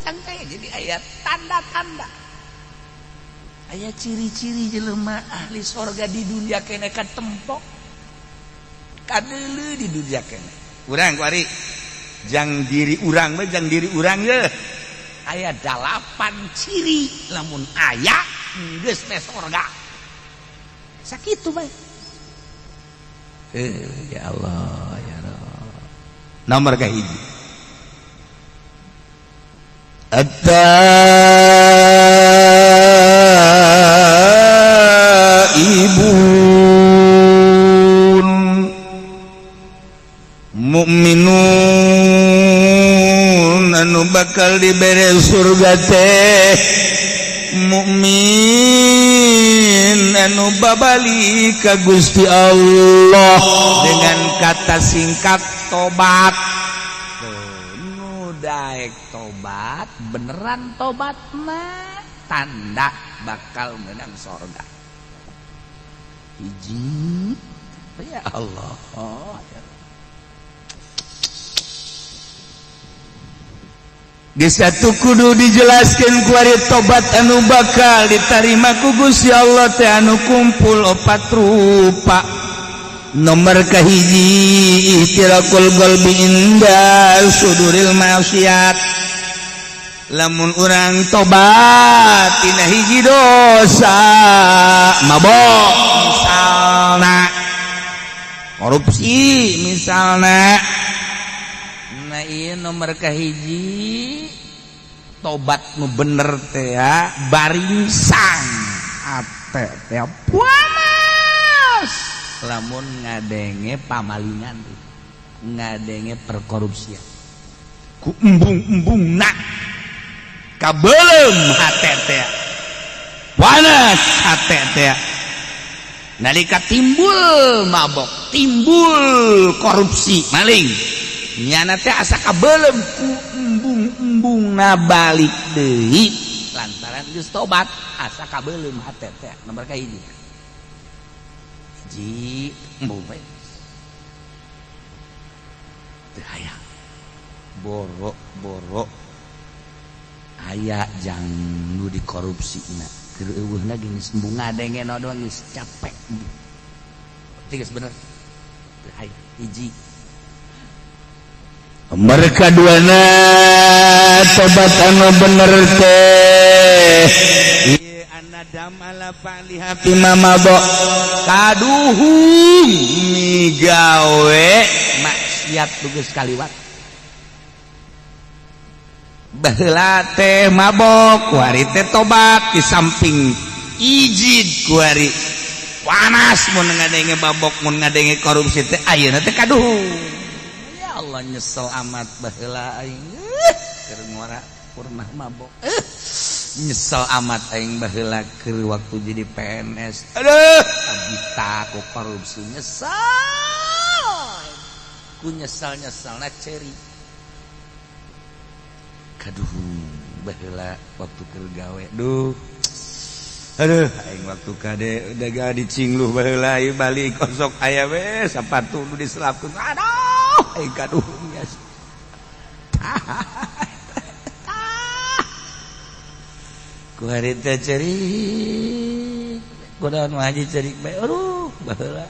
cangkaya jadi ayat tanda-tanda ayat ciri-ciri jelema ahli sorga di dunia kene katempok kadeuleu di dunia kene urang kuari jang diri urang mah jang diri urang ye aya 8 ciri lamun aya geus teh sorga sakitu bae ya Allah ya Rabb nomor kahiji at-taibun mu'minun anu bakal dibere surga teh mukmin anu babali ka Gusti Allah dengan kata singkat tobat nu daek tobat beneran tobat mah tanda bakal menang surga hiji ya Allah Gesatu kudu dijelaskan kuari tobat anu bakal diterima ku Gusti Allah teh anu kumpul 4 rupa. Nomor kahiji ihtirakul qalbi inda suduril maksiat. Lamun urang tobat tina hiji dosa mabok misalna korupsi misalna. Nah iya nomor kahiji tobat nu bener teh ya baringsang ate teh panas lamun ngadenge pamalingan ngadenge perkorupsian ku embung-embungna kabeulem hate teh panas hate teh nalika timbul mabok timbul korupsi maling nyana teh asa kabeulem ku embung-embungna balik deui lantaran geus tobat asa kabeulem hate teh nomor kahiji hiji embung we teu aya boro-boro aya jang nu dikorupsina keur eueuhna geus embung ngadenge no doang geus capek geus bener teu aya hiji mereka duana tobat anu bener teh ieu anadam ala palihati mamabo kaduhung migawe maksiat tugas kaliwat baheula teh mabok kuari teh tobat di samping ijid kuari panas mun ngadenge babok mun ngadenge korupsi teh ayeuna teh kaduhung Allah nyesel amat baheula aing keur ngora purnah mabok nyesel amat aing baheula keur waktu jadi PNS aduh abita ku korupsi nyesel ku nyesal-nyesalna ceri kaduh baheula waktu keur gawe duh aduh aing waktu kade udah gak dicingluh baheula ieu balik kosok aya we sapatu nu diselapkeun aduh aing kaduh bias ku hari teh cerik kudaon haji cerik bae aduh baheula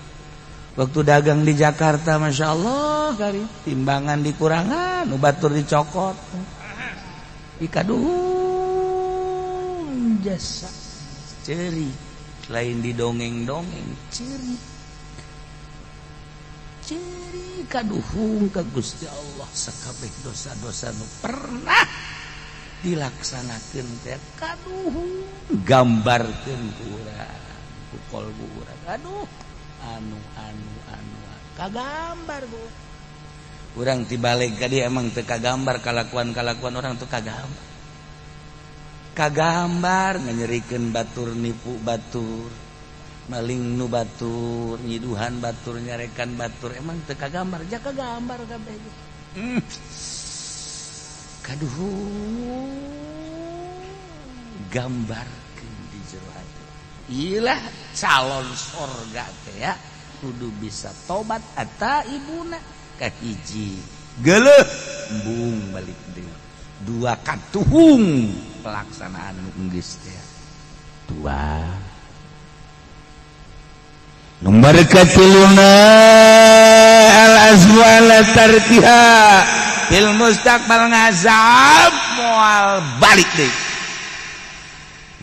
waktu dagang di Jakarta Masya Allah kali timbangan dikurangan nu batur dicokot ikaduh jasa ceri lain di dongeng-dongeng ceri kaduhung ka Gusti Allah sakabeh dosa-dosa nu pernah dilaksanakeun teh kaduhung gambarkeun ku urang ku kolbu urang aduh anu kagambar ku urang tibalik ka dieu emang teu kagambar kalakuan-kalakuan urang teu kagambar nganyerikeun batur nipu batur maling nu batur nyiduhan batur nyarekan batur emang teu kagambar ja kagambar kabeh kaduh gambarkeun di jero hati ilah calon surga teh ya kudu bisa tobat eta ibuna kahiji geuleuh embung balik deui dua katuhung pelaksanaan geus teh dua nomor katiluna al azwala tarkiha fil mustaqbal ngazam moal balik deui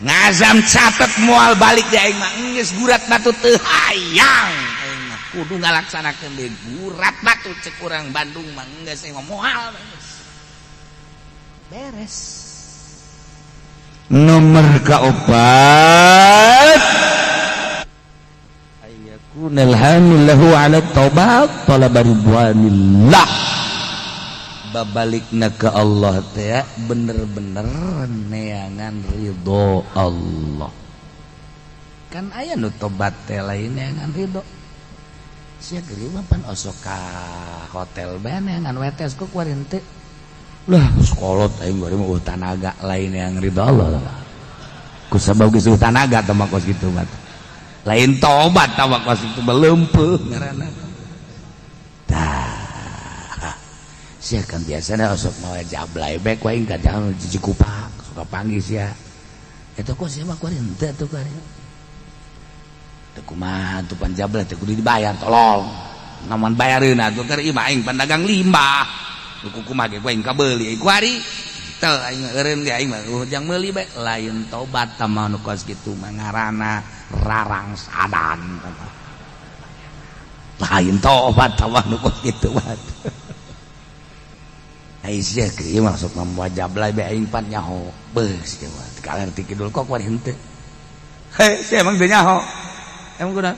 ngazam catet moal balik deui aing mah geus gurat batu teu hayang aing mah kudu ngalaksanakeun deui gurat batu cek urang Bandung mah geus moal beres. Nomor kaopat ayakunal hamilahu ala taubat talaba ridwanillah babalikna ke Allah teh bener-bener neangan ridho Allah kan aya nu tobat teh lain neangan ridho sia geulieu mah pan osok ka hotel bae neangan wetes ku kuarin teh lah sekolot aing bari mah tanaga lain yang ridho Allah ku sabab geus tanaga teh mah kos kitu mah lain tobat tah mah kos kitu beleumpeuh ngaranna tah sia kan biasana osok mawa jablay bae ku aing kadang jiji kupak suka panggil sia eta kos sia mah ku henteu atuh ku teu kumaha atuh pan jablay teh kudu dibayar tolong namun bayareun atuh keur ieu mah aing pandagang limbah kumaha ge aing kabeuli ku ari teu aing eureun ge aing mah jang meuli bae lain tobat tah mah nu kos kitu mah ngaranna rarang sadan lain tobat tah mah nu kos kitu mah ai sia kieu masuk mah jablay bae aing pan nyaho beus kieu mah kalerti kidul kok wari henteu he sia emang teu nyaho emang kunaon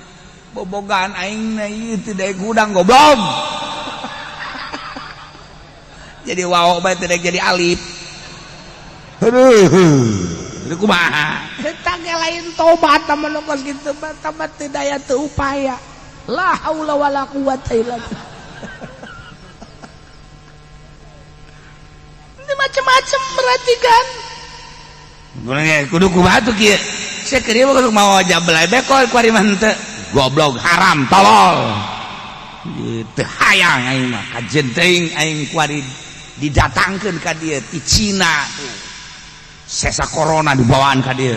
bobogan aing na ieu teh daek gudang goblok jadi wawo bae teh jadi alif. Aduh. Kumaha? Eta ge lain tobat mah nu kos kitu mah tobat teu daya teu upaya. La haula wala quwata illa billah. Ini macam-macam berarti kan. Kudu kumaha tuh kieu? Sia keur ieu kudu mau jablay bae kok kuari mah henteu. Goblok haram tolol. Teu hayang aing mah kajen teuing aing kuari didatangkeun ka dieu ti Cina tuh sesa corona dibawaan ka dieu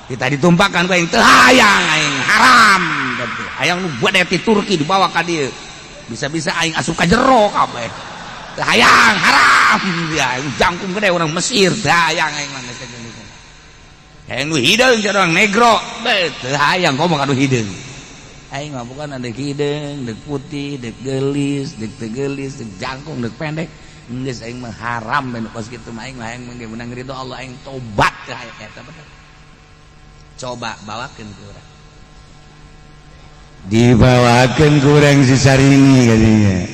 kita ditumpahkan ka aing teu hayang aing haram teh hayang nu bade ti Turki dibawa ka dieu bisa-bisa aing asup ka jero kabeh teu hayang haram ya jangkung gede urang Mesir teu hayang aing mah geus kitu hayang nu hideung jeung urang negro teu hayang ngomong anu hideung aing mah bukan deuk hideung deuk putih deuk geulis deuk teu geulis deuk jangkung deuk pendek geus aing mah haram dan kos kitu mah aing mah aing menang ridho Allah aing tobat ka eta bener coba bawakeun ku urang dibawakeun ku urang si Sarini kadinya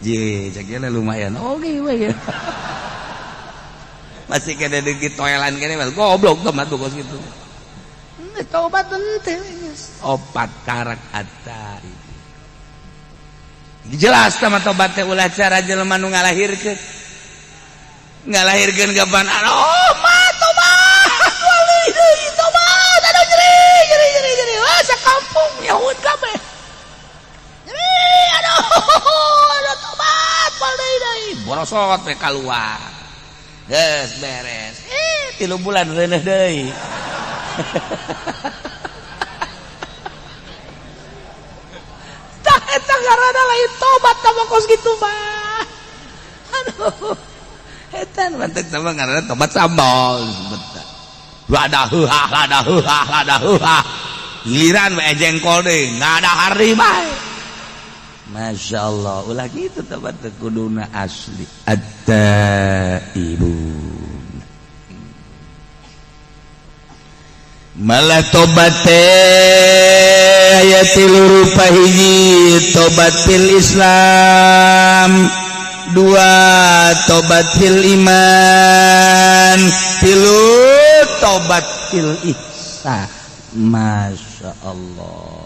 je cakina lumayan oke we ya masih kada deui toelan kene mah goblok teh mah kos kitu tobat teu opat karak hatta jelas tah tobat teh ulah cara jelema nu ngalahirkeun gaban oh mah tobat wali deui tobat ada jeri wah sakampung nyaut kabeh jeri aduh tobat wali deui borosot we kaluar geus beres 3 bulan reuneuh deui tah eta ngaranna lain tobat tah kos kitu mah aduh eta mah teh tah ngaranna tobat sambal lada heuhah giliran we jengkol deui ngada hari bae masyaallah ulah kitu tobat teh kuduna asli at-taibun malah tobat teh aya 3 rupa hiji tobat fil Islam 2 tobat fil iman 3 tobat fil ihsan masyaallah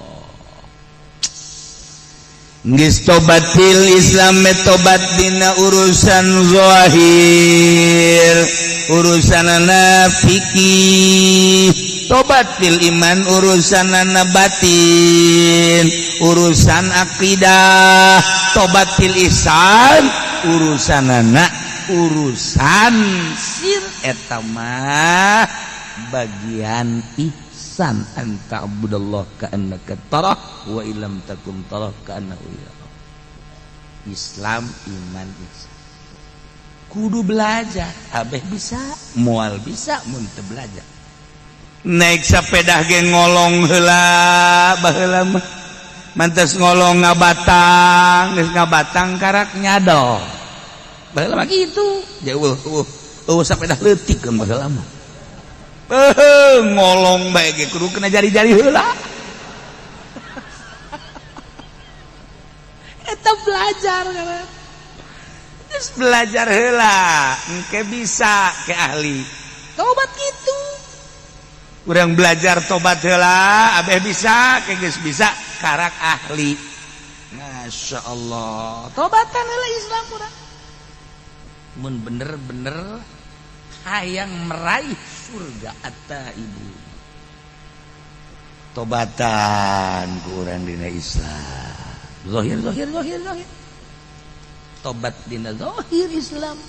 geus tobat fil Islam tobat dina urusan zahir urusanana fikih tobat fil iman urusan batin urusan akidah tobat fil ihsan urusan urusan sir eta mah bagian ihsan anta abudallah ka'annaka tarah wa illam takum tarah ka'annahu yarah. Islam iman ihsan kudu belajar abeh bisa moal bisa mun teu belajar naik sepeda ge ngolong heula baheula mah mantes ngolong ngabatang geus ngabatang karak nyadol baheula mah kitu jauh sepeda leutik kan baheula mah ngolong bae ge kudu kena jari-jari heula eta belajar kana geus belajar heula engke bisa ke ahli tobat kitu urang belajar tobat heula abeh bisa ke geus bisa karak ahli masyaallah tobatan heula Islam urang mun bener-bener hayang meraih surga atta ibu tobatan ku urang dina Islam zahir tobat dina zahir Islam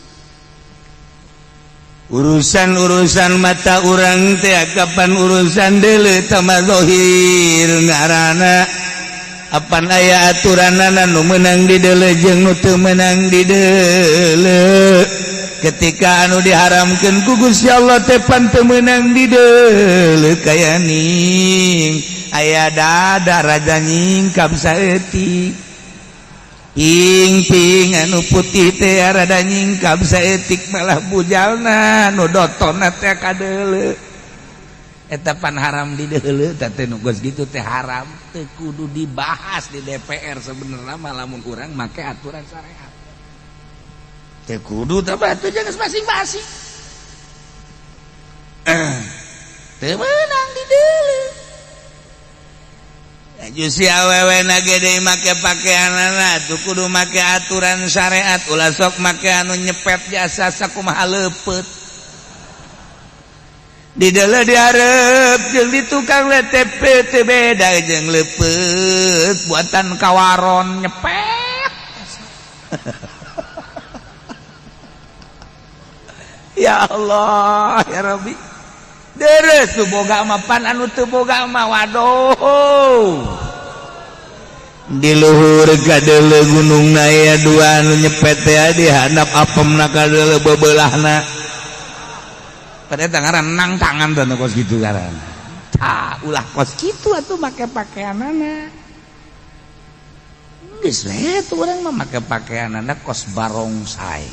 urusan mata urang teh kapan urusan deuleu tama zahir ngaranna apan aya aturanana nu meunang di deuleu jeung nu teu meunang di deuleu ketika anu diharamkeun ku Gusti Allah teh pan teu meunang di deuleu kaya ning aya dada raja nyingkap saeutik ping anu putih teh rada nyingkap saeutik malah bujalna nu dotonna teh kadeuleu eta pan haram di deuleu teh nu geus kitu teh haram teu kudu dibahas di DPR sebenarnya mah lamun urang make aturan syariat teu kudu teh batu jeung masing-masing teu meunang di deuleu jusi awewe na gede make pakaianana tuh kudu make aturan syariat ulah sok make anu nyepet jasa sakumaha leupeut di deuleu dihareup jeung di tukang LTP teu beda jeung leupeut buatan kawaron nyepet ya Allah ya Rabbi deres tuh boga mah pan anu teu boga mah waduh di luhur kadeuleu gunungna aya dua anu nyepet teh di handap apemna kadeuleu bebeulahna pada eta ngaran tangan teh kos kitu ngaranna tah ulah kos kitu atuh make pakaianana geus we tuh urang mah make pakaianana kos barongsai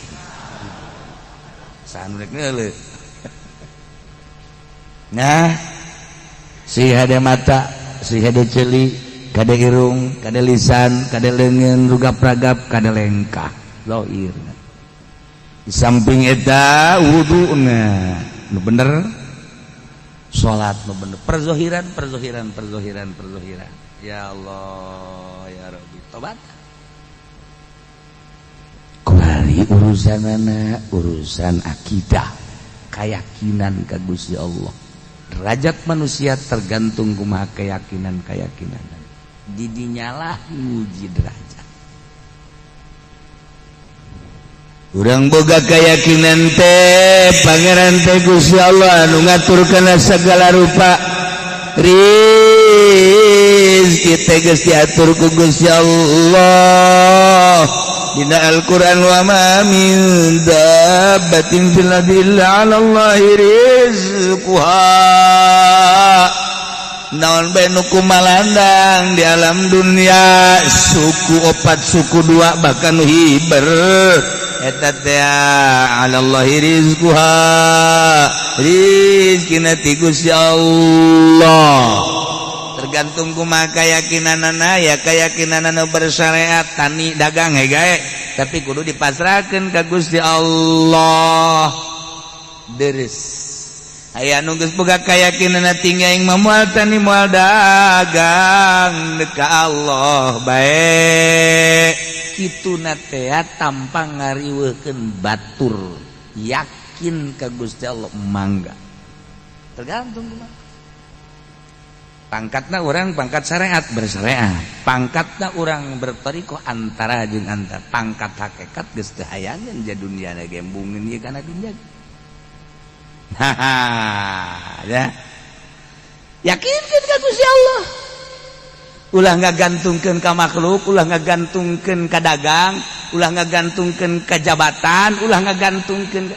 sanu rek ngeuleuh. Nah, si hade mata, si hade celi, kade irung, kade lisan, kade leungeun, rugap-ragap, kade lengkah, zahir. Di samping eta wuduna, nu bener, salat nu bener, perzohiran. Ya Allah, ya Rabbi, tobat. Kuali urusanana, urusan akidah, keyakinan ka Gusti Allah. Derajat manusia tergantung kumaha keyakinan didinyalah nguji derajat urang boga keyakinan teh pangeran teh Gusti Allah anu ngaturkeun segala rupa rizki teh geus diatur ku Gusti Allah dina Al-Quran wa ma min dabbatin fil ardi illa 'ala Allahi rizquha naon bae nu kumalandang di alam dunia suku 4 suku 2 bahkan nu hiber eta teh 'ala Allahi rizquha rizkina ti Gusti Allah tergantung kumaha keyakinanana ya keyakinanana bersyariat tani dagang gae tapi kudu dipasrahkeun ka Gusti Allah deres aya nu geus boga keyakinanna tinggi aing mah moal tani moal dagang ka Allah bae kituna teh tanpa ngariweuhkeun batur yakin ka Gusti Allah mangga tergantung kumaha pangkatna orang pangkat syariat bersyariat, pangkatna orang bertoriko antara jeung antara pangkat hakikat geus teu hayangeun ja dunia na gembungin ieu kana dunya. Ya. Yakinkeun ka Gusti Allah. Ulah ngagantungkeun ka makhluk, ulah ngagantungkeun ka dagang, ulah ngagantungkeun ka jabatan, ulah ngagantungkeun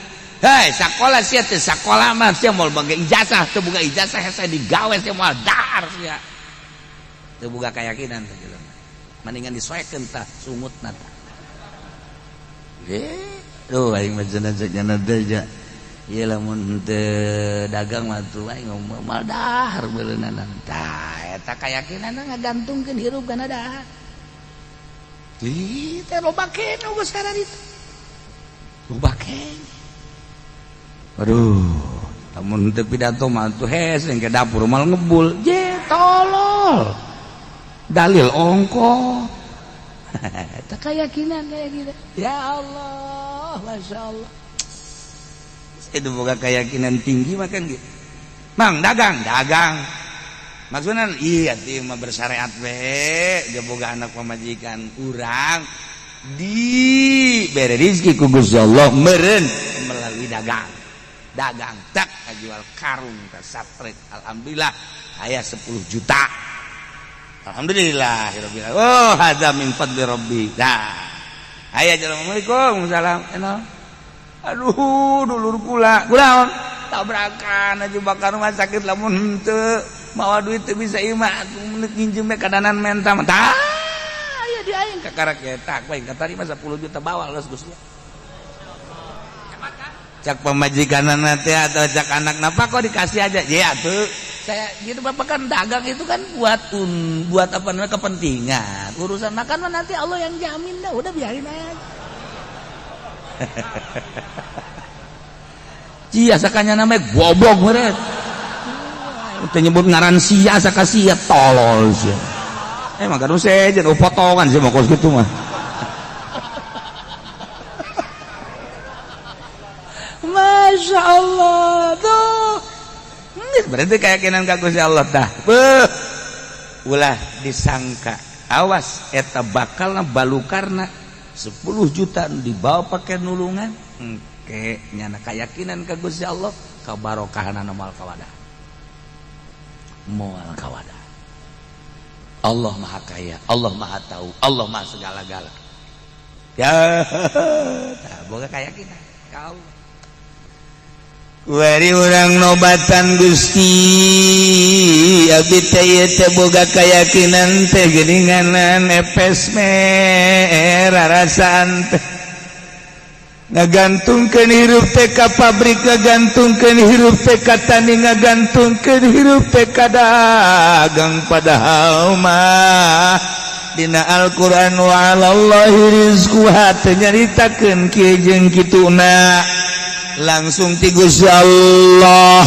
hei sakola sia teh sakola mah sia moal bage ijazah teu boga ijazah hese digawe sia moal dahar sia teu boga kayakinan teh jelema mendingan disoekeun tah sungutna tah duh aing mah cenah teh ja ieu lamun teu dagang mah tuh aing moal dahar beuleunan tah eta kayakinanna ngagantungkeun hirup kana dahar ieu teh loba kene geus kararitu loba kene. Aduh, namun teu pidato mah tuh hese ke dapur mal ngebul, je tolol. Dalil ongko. Eta keyakinan kayak gitu. Ya Allah, Masya Allah. Itu boga keyakinan tinggi makan gitu. Mang dagang. Maksudnya iya ti mah bersyariat we, ge boga anak pamajikan urang dibere rezeki ku Gusti Allah meureun melalui dagang tak jual karung ke sapret alhamdulillah aya 10 juta alhamdulillah oh hadza min fadli rabbi dah aya assalamualaikum salam aduh dulur kula kunaon tabrakan aja bakar rumah sakit lamun henteu mawa duit teu bisa imah meunut nginjem kadanan menta tah aya di aing kakarak eta aing katarima 10 juta bawa los Gusti cak pemajikanana teh atau cak anak napa kok dikasih aja ya tuh saya gitu bapak kan dagang itu kan buat apa namanya kepentingan urusan makan mah nanti Allah yang jamin dah udah biarin aja cia sakanya namanya goblok meureun teu nyebut ngaran sia saka sia tolol sia emang kan sejen potongan sih mah kos kitu mah Masya Allah tuh berarti keyakinan ka Gusti Allah dah ulah disangka awas eta bakalna balukarna 10 juta dibawa pakai nulungan engke nyana keyakinan ka Gusti Allah kabarokahna moal kawadah Allah maha kaya Allah maha tahu Allah maha segala-gala ya boga keyakinan ka Allah Wari urang nobatan Gusti abdi teh ieu teh boga kayakinan teh geuninganan epes rarasaan teh ngagantungkeun hirup teh ka pabrik ngagantungkeun hirup teh ka tani ngagantungkeun hirup teh ka dagang padahal mah dina Al-Qur'an wa 'alallahi rizquha teh nyaritakeun kieu jeung kituna langsung ti Gusti Allah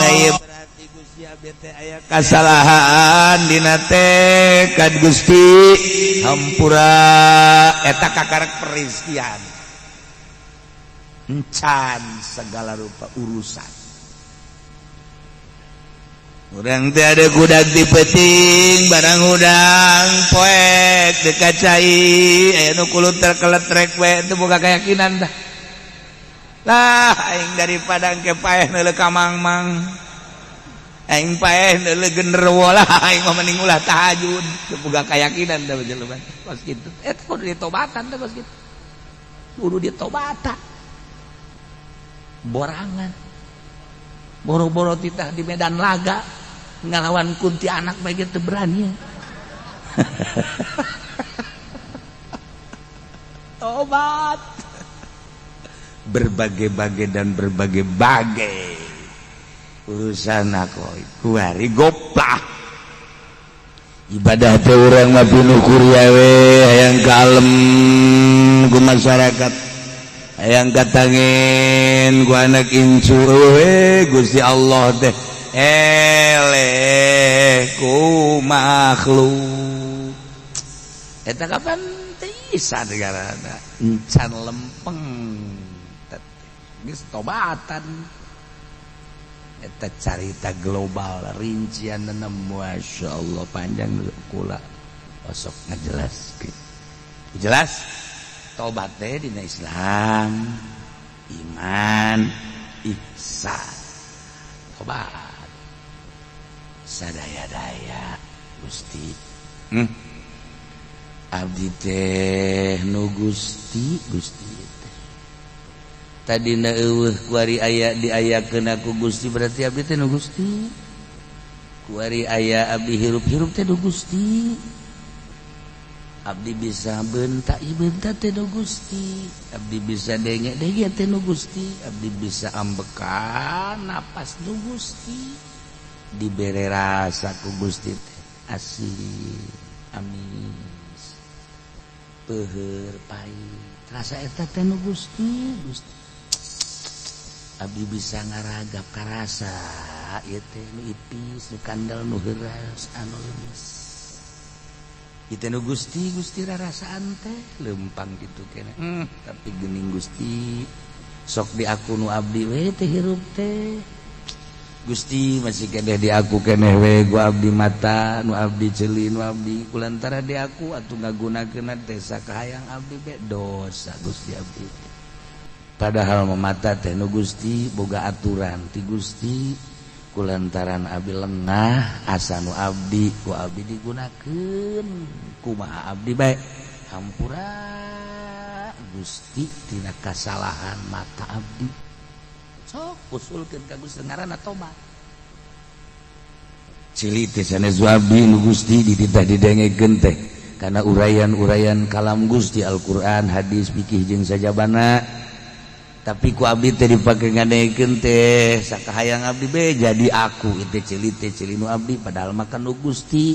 na ieu berarti Gusti abdi teh aya kasalahan dina teh ka Gusti hampura eta kakarek perizkian encan segala rupa urusan urang teh ada kudak di peuting barang udang poek dekat cai aya nu kulut terkeletrek we teu boga keyakinan dah lah aing daripada engke paeh neuleuh ka mangmang aing paeh neuleuh genderuwo lah aing mah mending ulah tahajud teu boga kayakinan da jelema kos kitu eta kudu ditobatan teh kos kitu kudu ditobatan borangan boro-boro titah di medan laga ngalawan kunti anak bae teu berani tobat berbagai-bagai dan berbagai-bagai urusan aku kuari goplah ibadah teh urang mah pinuh kuria we hayang kalem ku masyarakat hayang katangin ku anak incu we Gusti Allah teh eleh ku makhluk eta kapan teh isa negarana encan lempeng geus tobatan eta carita global rincian Masya Allah panjang kula osok ngajelaskeun jelas tobat teh dina Islam iman ihsan tobat sadaya-daya Gusti abdi teh nu Gusti teh tadina eueuh kuari aya diayakeun aku Gusti berarti abdi teh nu Gusti kuari aya abdi hirup-hirup teh nu Gusti abdi bisa bentak bentak teh nu Gusti abdi bisa denge-denge teh nu Gusti abdi bisa ambekan napas nu Gusti dibere rasa ku Gusti teh asih amis peuheur pait rasa eta teh nu Gusti abdi bisa ngaragap ka rasa ieu teh nu ipis nu kandel nu heuras anu leumis kita nu Gusti rarasaan teh lempang gitu kene tapi geuning Gusti sok di aku nu abdi we teh hirup teh Gusti masih keneh di aku keneh we gua abdi mata nu abdi ceuli nu abdi kulantara di aku atuh ngagunakeun teh sakahayang abdi be dosa Gusti abdi padahal mata teh nu Gusti boga aturan ti Gusti kulantaran abdi lengah asa nu abdi ku abdi digunakeun kumaha abdi bae hampura Gusti tina kasalahan mata abdi sok usulkeun ka Gusti ngaranna tobat cili teh sanes abdi nu Gusti dititah didengekeun teh kana urayan-urayan kalam Gusti Al-Qur'an hadis fikih jeung sajabana tapi ku abdi teh dipake ngadengekeun teh sakahayang abdi be jadi aku itu cili nu abdi padahal makan nu Gusti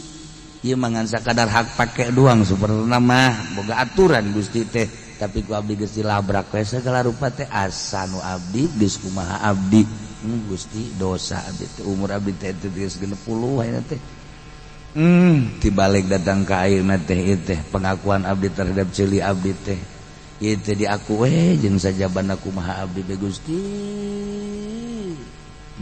ieu mangan sakadar hak pake doang sebenarnya mah boga aturan Gusti teh tapi ku abdi geus dilabrak we segala rupa teh asa nu abdi geus kumaha abdi Gusti dosa abdi teh umur abdi teh geus 60 ayeuna teh tibalik datang ka ayeuna teh ieu teh pengakuan abdi terhadap cili abdi teh itu di aku jeung sajabana kumaha abdi be Gusti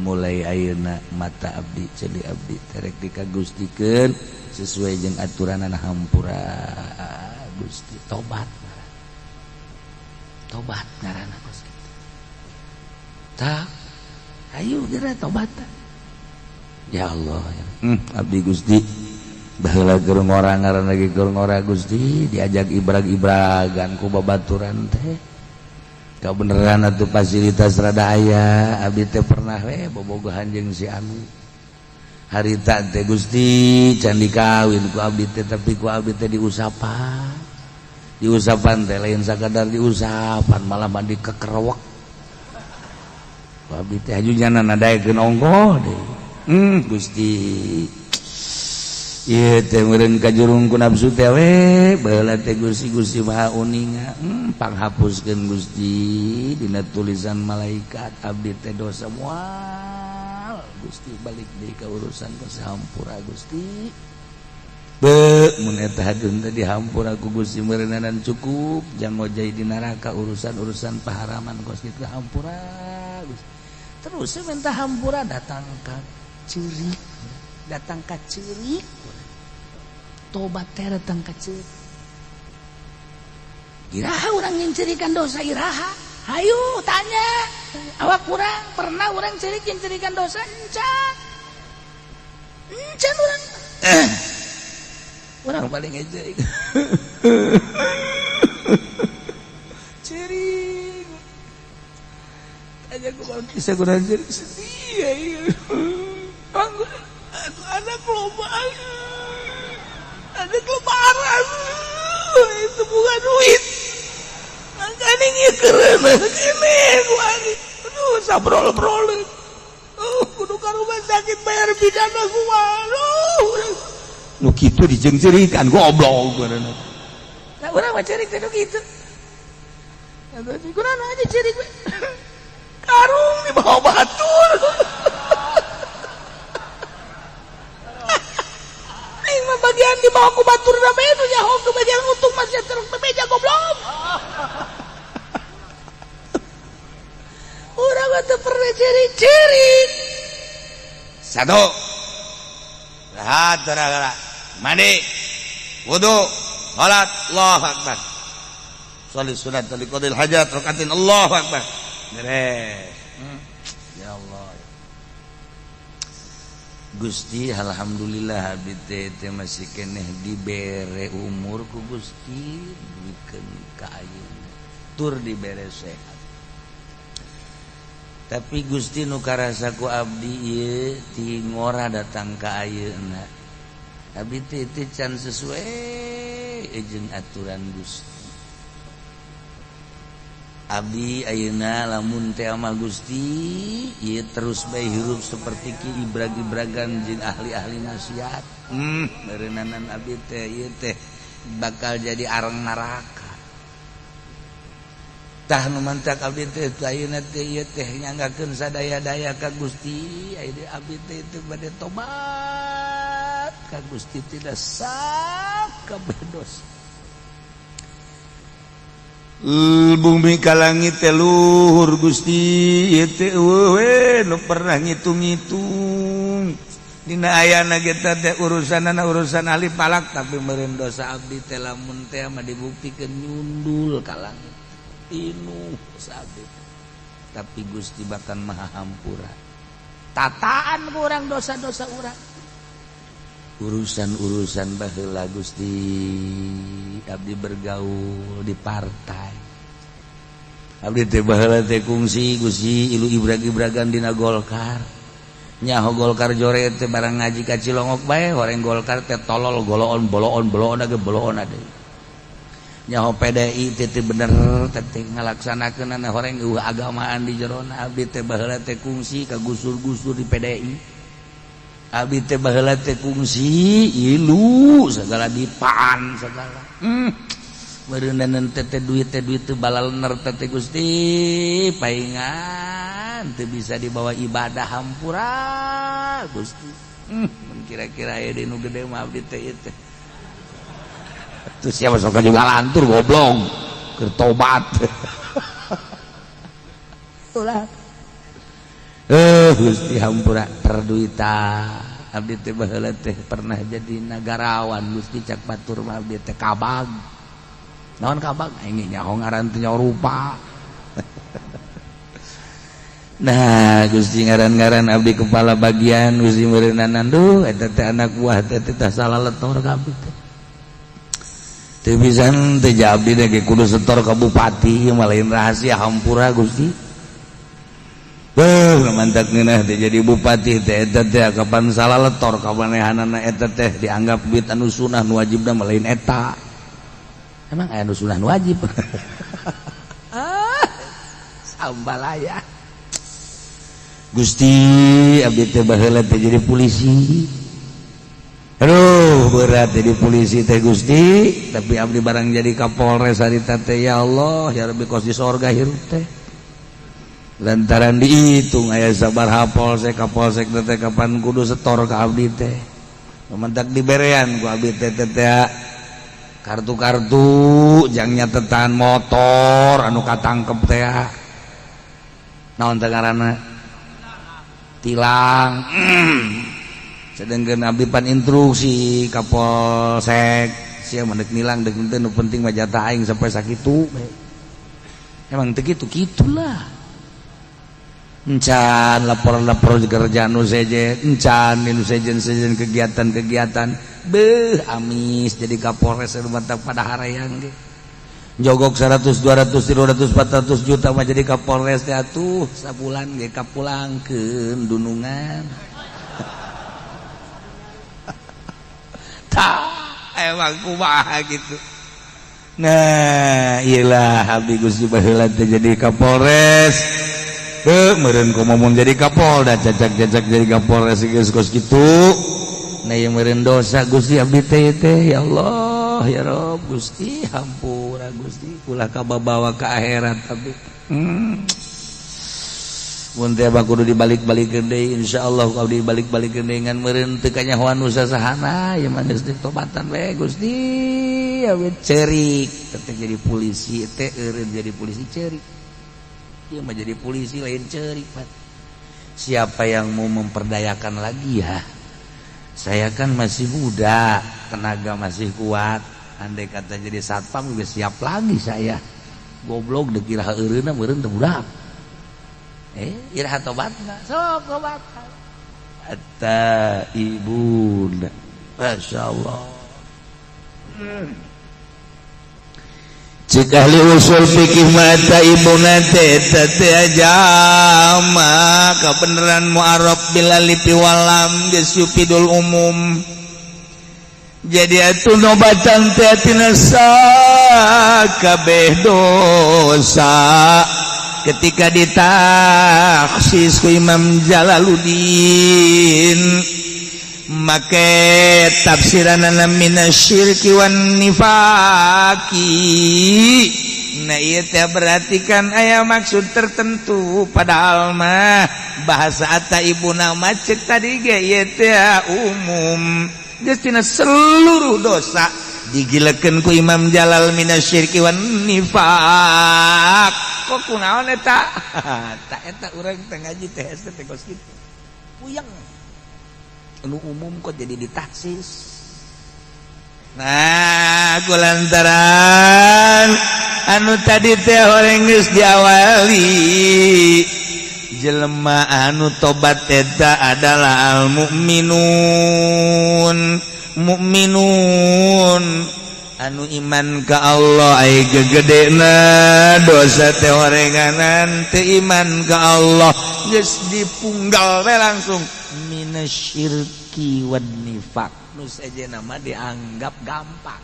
mulai ayeuna mata abdi ceuli abdi terek dikagustikeun sesuai jeung aturanana hampura Gusti tobat ngaranna Gusti tak ayo geura tobat ya Allah abdi Gusti baheula keur ngorang ngaranna ge keur ngora Gusti diajak ibrag-ibragan ku babaturan teh kabeneran atuh fasilitas rada aya abdi teh pernah we bobogohan jeung si anu harita teh Gusti can dikawin ku abdi teh tapi ku abdi teh diusapan teh lain sakadar diusapan malah mandi kekerewek ku abdi teh hajunya nadaekeun ongkoh deui Gusti ieu teh meureun kajurung ku nafsu teh we baheula teh Gusti Maha Uninga panghapuskeun Gusti dina tulisan malaikat abdi teh dosa moal Gusti balik deui ka urusan ka sahampura Gusti mun eta hadeung teh dihampura ku Gusti meureunana cukup jang ngojai di neraka urusan-urusan paharaman Gusti teh hampura Gusti terus minta hampura datang ka ceurik tobat teh datang ka ceurik iraha urang nyencerikan dosa iraha hayu tanya awak urang pernah urang ceurik nyencerikan dosa encan urang paling ngecerik ceurik tanya ku kisah kurang ceurik sedih ada kelomaan itu bukan duit makanya ini keren aduh sabrol-brol kudu ka rumah sakit bayar pidana gua nu kitu dijengcerikan goblok nah urang mah cerik teh nu kitu kurang aja cerik karung di bawah batur bagian di bawah ku batur na bedu nyaho ke bagian untung masih terus bebeja goblok urang teh pernah ciri-ciri Satu. Rahat gara-gara. Mandi. Wudu. Salat. Allahu Akbar. Shalat sunat li qadil hajat rakaatin Allahu Akbar. Beres. Ya Allah. Gusti alhamdulillah abdi teh masih keneh dibere umur ku Gusti duikeun ka ayeuna. Tur dibere sehat. Tapi Gusti nu karasa ku abdi ieu ti ngora datang ka ayeuna. Abdi teh can sesuai jeung aturan Gusti. Abdi ayeuna lamun teh ama Gusti ieu terus bae hirup seperti ki ibrag-ibragan jeung ahli-ahli nasihat. Beureunanan abdi teh ieu teh bakal jadi areng neraka. Tah nu mantak abdi teh ayeuna teh ieu teh nyanggakeun sadaya-daya ka Gusti, ayeuna abdi teh teu bade tobat ka Gusti tidak sak kabeh dosa. Bumi ka langit teh luhur Gusti ieu teh we nu pernah ngitung-ngitung dina ayana kita teh urusanana urusan ahli palak tapi meureun dosa abdi teh lamun teh mah dibuktikeun nyundul ka langit tinu dosa abdi tapi Gusti bakal Maha Hampura tataan ku urang dosa-dosa urang urusan-urusan baheula Gusti abdi bergaul di partai abdi teh baheula teh kungsi Gusti ilu ibrag-ibragan dina Golkar nyaho Golkar jore teh barang ngaji ka Cilongok bae horeng Golkar teh tolol goloon boloon age boloon ade nyaho PDI teh bener teh ngalaksanakeun horeng eueuh agamaan di jerona abdi teh baheula teh kungsi ka gusur-gusur di PDI abdi teh baheula teh kungsi ilu segala dipaan segala meureunana teh duit teh balalener teh Gusti paingan teu bisa dibawa ibadah hampura Gusti mun kira-kira aya di nu gede mah abdi teh ieu teh tuh siapa sok juga lantur goblok keur tobat ulah Gusti hampura perduita abdi teh baheula teh pernah jadi nagarawan Gusti cak batur mah abdi teh kabag naon kabag aing nyaho ngaran teh rupa nah Gusti ngaran-ngaran abdi kepala bagian Gusti meureunana duh eta teh anak buah teh tah salah letor ka abdi teh teu pisan teh abdi teh kudu setor ka bupati mah lain rahasia hampura Gusti mantak ngeunah teh jadi bupati teh eta teh kapan salah letor ka manehanana eta teh dianggap duit anu sunah nu wajibna mah lain eta. Emang aya nu sunah nu wajib. Sambalaya. Gusti abdi teh baheula teh jadi polisi. Aduh berat jadi polisi teh Gusti, tapi abdi barang jadi Kapolres harita teh ya Allah, ya Rabbi kos di sorga hirup teh. Lantaran dihitung aya sabaraha polsek kapolsek teh kapan kudu setor ka abdi teh mentak diberean ku abdi teh kartu-kartu jang nyatetan motor anu katangkep teh naon teh ngaranna tilang sedengkeun abdi pan instruksi kapolsek sia mendek nilang deuk teh nu penting mah jatah aing sampai sakitu emang teu kitu-kitulah encan lapor-lapor kerjaan nu sejen encan nu sejen kegiatan-kegiatan beuh amis jadi Kapolres mantap pada harayang ge jogok 100 200 300 400 juta mah jadi Kapolres teh atuh sabulan ge kapulangkeun dunungan tah emang kumaha gitu nah iyalah abdi Gusti baheula teh jadi Kapolres meureun kumaha jadi Kapolda cacak-cacak jadi Kapolres geus kos kitu nah ieu meureun dosa Gusti abdi teh ya Allah ya Rob Gusti hampura Gusti ulah kababawa ka akhirat abdi mun teh mah kudu dibalik-balikeun deui insyaallah kalau dibalik-balikeun deui ngan meureun teu kanyahoan usahana ieu mah geus ditobatan we Gusti awet ceurik teh jadi polisi teh eureun jadi polisi ceurik ieu mah jadi polisi lain ceurik Pak siapa yang mau memperdayakan lagi ya? Saya kan masih muda, tenaga masih kuat. Andai kata jadi satpam udah siap lagi saya. Goblok dek iraha eureuna meureun teu budak. Iraha tobatna, sok tobat. Atta ibuna. Masyaallah. Cik ahli usul fikih mata ibuna teh ajama kebenaran mu'arab bil alif wal lam geus yufidul umum. Jadi atuh nobatan teh tina sakabeh dosa ketika ditaksis ku Imam Jalaluddin make tafsiranana minasyirki wan nifaqi. Nah ieu teh berarti kan aya maksud tertentu padahal mah bahasa ataibuna macet tadi ge ieu teh umum geus tina seluruh dosa digilekeun ku Imam Jalal minasyirki wan nifaq. Kok kunaon eta? Tak eta urang teh ngaji teh teh kos kitu. Puyeng. Anu umum kok jadi ditaksis. Nah kulantaran anu tadi teh horeng geus diawali jelema anu tobat eta adalah al mu'minun anu iman ka Allah ai gegedena dosa teh horenganan teu iman ka Allah geus dipunggal we langsung minasyirki wan nifaq. Nu sajena mah dianggap gampang.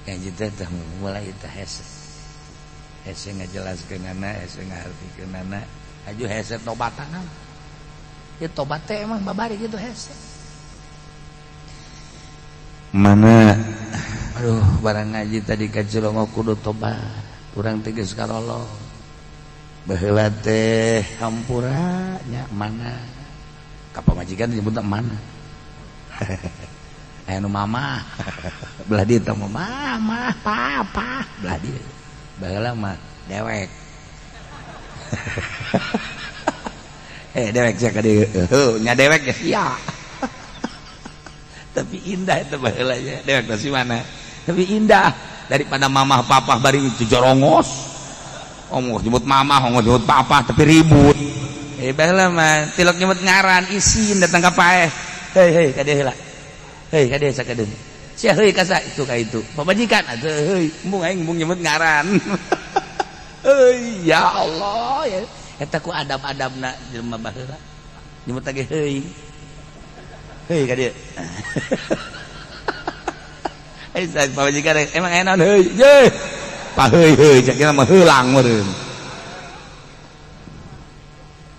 Yang kita mulai teh hese ngajelaskeunana, hese ngartikeunana, aju hese tobatan. Ya tobat teh emang babari gitu hese. Mana aduh barang ngaji tadi ka Cilongo kudu tobat. Urang teh geus karolo. Baheula teh hampura nya mana? Ka pamajikan disebutna mana? Aya nu mama. Belah dieu teh mama, papa, belah dieu. Baheula mah dewek. Dewek sia ka dieu. Nya dewek ya sia. Tapi indah itu baheula nya. Dewek teh si mana? Tapi indah daripada mama papa bari jorongos. Ongos nyebut mama, ongos nyebut papa, tapi ribut. Baheula mah tilok nyebut ngaran, isin datang ka paeh. Hei ka dieu heula. Hei ka dieu sakadeung. Sia heuy ka itu ka itu. Pamajikan atuh heuy, embung aing embung nyebut ngaran. Heuy ya Allah ya. Eta ku adab-adabna jelema baheula. Nyebut lagi heuy. Heuy ka dieu. Hei pamajikan emang enak heuy. Ye. Paheuy cak kira mah heulang meureun.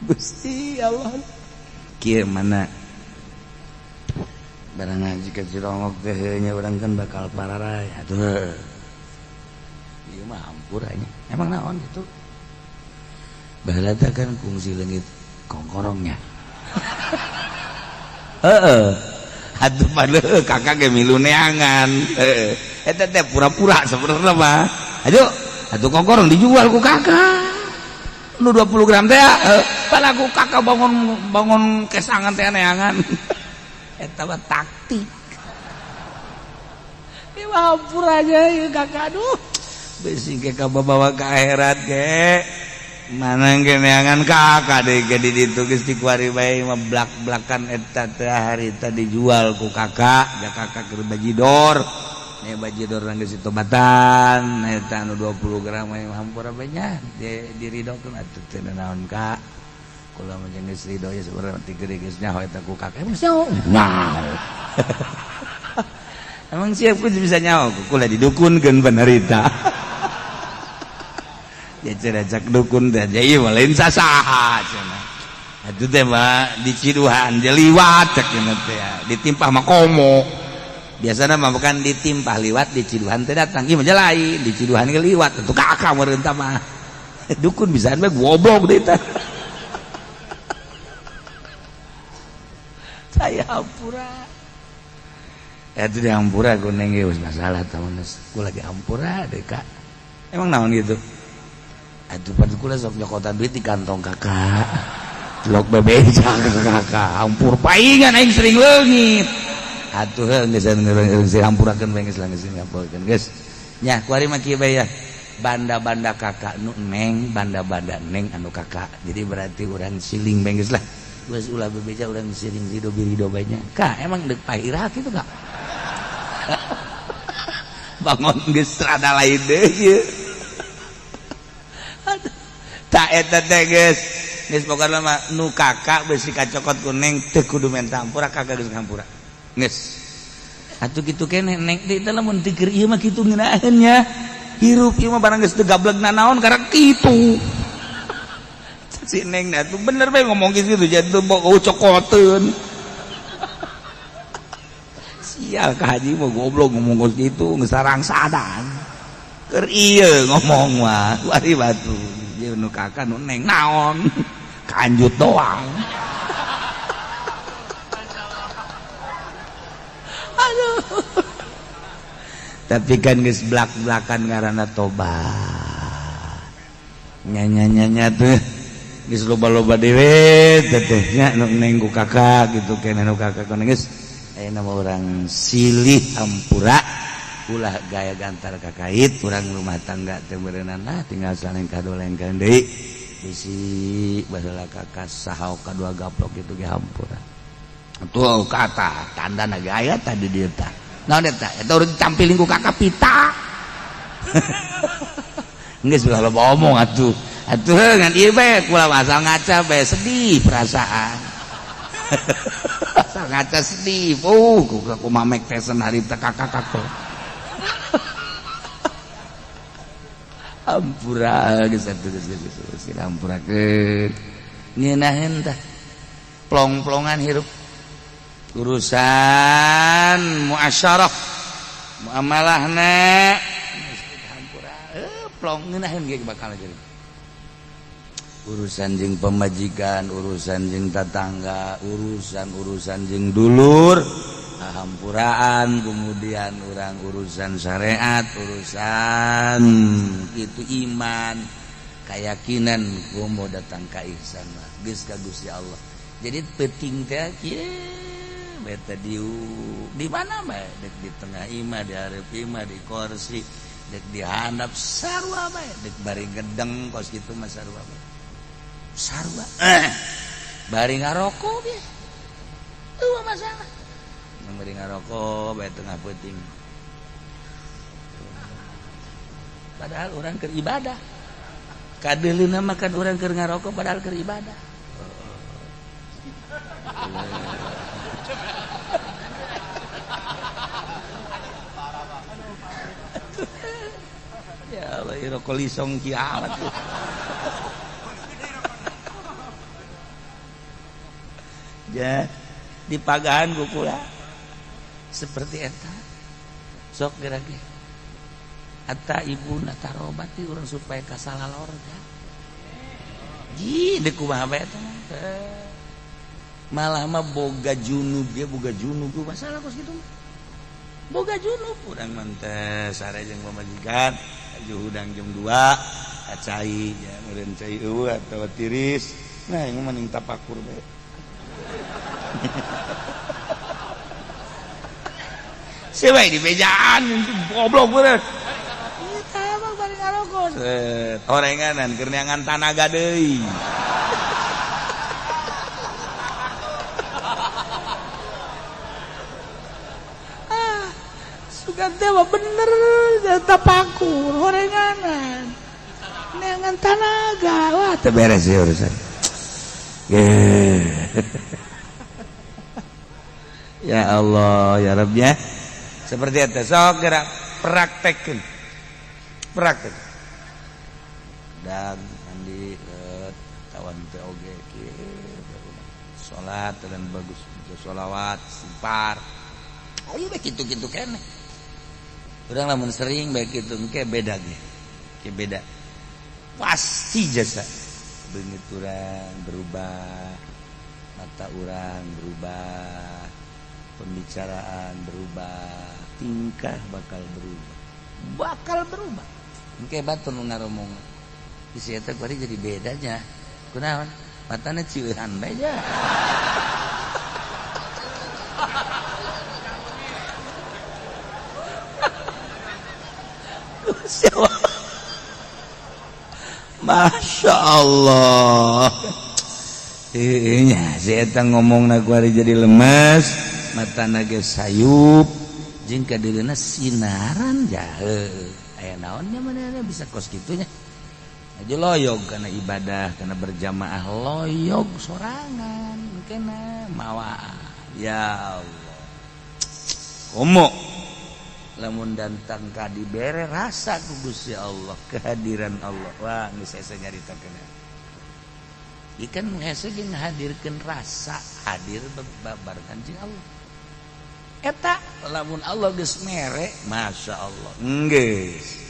Gusti Allah. Kieu mana? Barang ngaji ka Cilongok teh nya urang kan bakal pararay. Atuh. Ieu mah hampura nya. Emang naon gitu? Baheula teh kan kungsi leungit kongkorongnya. Heeh. Atuh padahal kakak ge milu neangan. Heeh. Eta teh pura-pura sabenerna mah. Ayo, atuh kongkorong dijual ku kakak. Nu 20 gram teh pala ku kakak bangun kesangan teh neangan. Eta mah taktik. Ieu mah hampur aja ieu kakak aduh. Besi ge ka bawa ka akhirat ge. Mana ge neangan kakak deui ge di ditu geus dikuari bae mah blak-blakan eta teh hari tadi dijual ku kakak, ja kakak keur bajidor. Nih bajidor nang geus tobatan, eta anu 20 gram mah hampura bae nya diridokeun atuh teu naon ka. Kula mah geus ridho ya sabarang ti gede geus nyaho eta ku kakek. Emang nyaho? Nyaho. Emang siap ku bisa nyaho kula didukunkeun bener eta. Ya cerajak dukun teh ieu mah lain sasaha cenah. Atuh teh mah di Ciduhan dia liwat cek teh ditimpah mah komo. Biasanya mah bukan ditimpah liwat di Ciduhan teh datang ieu mah lain di Ciduhan ge liwat atuh kakak meureun tah mah dukun bisaan mah goblok deui tah. Saya hampura eta di hampura kuning geus masalah tah ku lagi hampura deh Kak. Emang naon gitu Aduh pada kula sok nyokotan duit di kantong kakak. Lok bebeja kakak. Hampur paingan aing sering leungit. Atuh geus geus hampurakeun bae geus ngampurkeun geus. Nya kuari mah kieu bae ya. Banda-banda kakak nu neng, banda-banda neng anu kakak. Jadi berarti urang siling bae geus lah. Geus ulah bebeja urang siling rido-rido bae nya. Kak emang deuk pairah kitu Kak. Bangun geus rada lain deui. Tak eta teh geus pokona mah nu kakak beusi kacokot ku neng teu kudu minta hampura kakak geus ngampura geus atuh kitu keneh neng teh lamun teu keur ieu mah kitu ngeunaheun nya hirup ieu mah barang geus teu gablegna naon karena kitu si neng nah tuh bener bae ngomong kitu jadi teu cokoteun sial ka haji mah goblok ngomong kitu geus sarang sadan keur ieu ngomong mah wari batu ieu nu kakak nu neng naon kanjut doang aduh tapi kan geus blak-blakan ngaranna tobat nya tuh geus loba-loba dewe teh nya nu neng ku kakak gitu keneh nu kakak ku geus ayeuna mah urang silih hampura ulah gaya gantar kakait urang rumah tangga teu beureunan tinggal saling kadolengkeun deui bisi baheula kakak sahau kadua gaplok kitu ge hampura tuh kata tandana gaya tadi dieu tah naon eta urang ditampilin ku kakak pita geus ulah loba omong atuh ngan ieu bae kula asal ngaca bae sedih perasaan asal ngaca sedih kumaha mek tesen harita kakak hampura geus hampurakeun ngeunaheun tah plong-plongan hirup urusan muasyarah muamalahna hampura plong ngeunaheun ge bakal jadi urusan jeung pemajikan urusan jeung tetangga urusan jeung dulur hampuraan kemudian orang urusan syariat urusan itu iman keyakinan gua mau datang ke ihsan lah geus ka Gusti Allah jadi penting teh kieu beta di mana bae dek di tengah imah di hareup imah di kursi dek di handap sarua bae dek bari gedeng kos kitu mah sarua bae sarua bari ngaroko ge teu masalah memberi ngarokok bae tengah peuting padahal orang keur ibadah kadeulina mah kan urang keur ngarokok padahal keur ibadah ya Allah rokok lisong kiamat tuh ya di pagahan ku kula seperti eta sok gerage atta ibuna tarobati urang supaya kasalalorga ji deuk kumaha bae eta malah mah boga junub ge boga junub masalah kos kitu boga junub urang mah teh sare jeung pamajikan hudang jam 2 acai ya meureun cai eueuh atawa tiris nah ieu mah ning tapakur bae siapa di bejaan goblok bener kita mah bari ngarokok orenganan keur neangan tanaga deui sugan teh mah bener tapakur orenganan neangan tanaga wah teu beres ieu urusan ya Allah ya Rabb ya seperti itu sok gerak praktek dan mandi kawan POG salat dan bagus sholawat simpar ayo baik gitu kan urang lamun sering baik itu engke beda ge ke beda pasti jasa beungit urang berubah mata urang berubah pembicaraan berubah tingkah bakal berubah engke batur nu ngaromong isi eta kuari jadi bedanya kunaon matana cieuhan bae ja Masya Allah nya si eta ngomongna kuari jadi lemes matana ge sayup jeung kadirina sinaran jahe aya naonnya manehna bisa kos kitunya aja loyog karena ibadah karena berjamaah loyog sorangan kena mawa ya Allah komo lamun dantang ka dibere rasa ku Gusti Allah kehadiran Allah wah geus asa nyaritakeun ikan hese ge ngahadirkeun rasa hadir babarengan jeung Allah eta lamun Allah geus mere masya Allah geus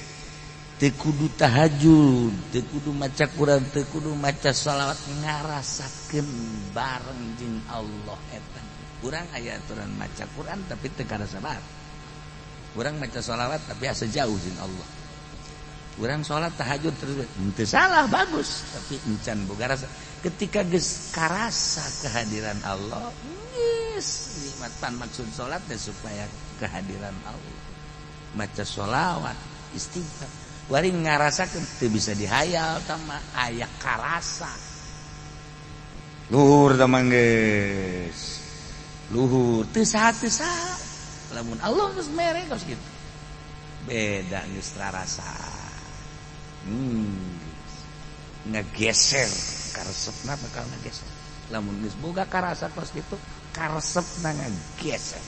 teu kudu tahajud teu kudu maca Quran teu kudu maca shalawat ngarasakeun bareng jeung Allah eta urang aya aturan maca Quran tapi teu karasa bae urang maca shalawat tapi asa jauh jeung Allah urang salat tahajud terus teu salah bagus tapi encan boga rasa ketika geus karasa kehadiran Allah geus nikmatan maksud salat teh supaya kehadiran Allah maca shalawat istighfar wari ngarasakeun teu bisa dihayal tama aya karasa luhur tama geus luhur teu saha lamun Allah geus mere geus kitu beda geus rarasa ngageser karesepna bakal ngageser lamun geus boga karasa kos kitu karesepna ngageser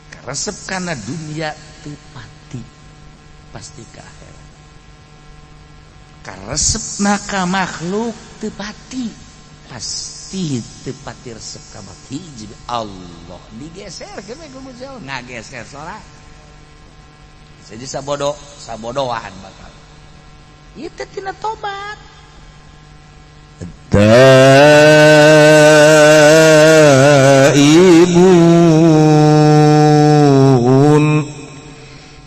karesep kana dunia teu pati pasti ka akhirat karesepna ka makhluk teu pati pasti teu pati resep ka hiji Allah digeser ke ku Gusti Allah ngageser salat jadi sabodohan bakal itu tina tobat taibun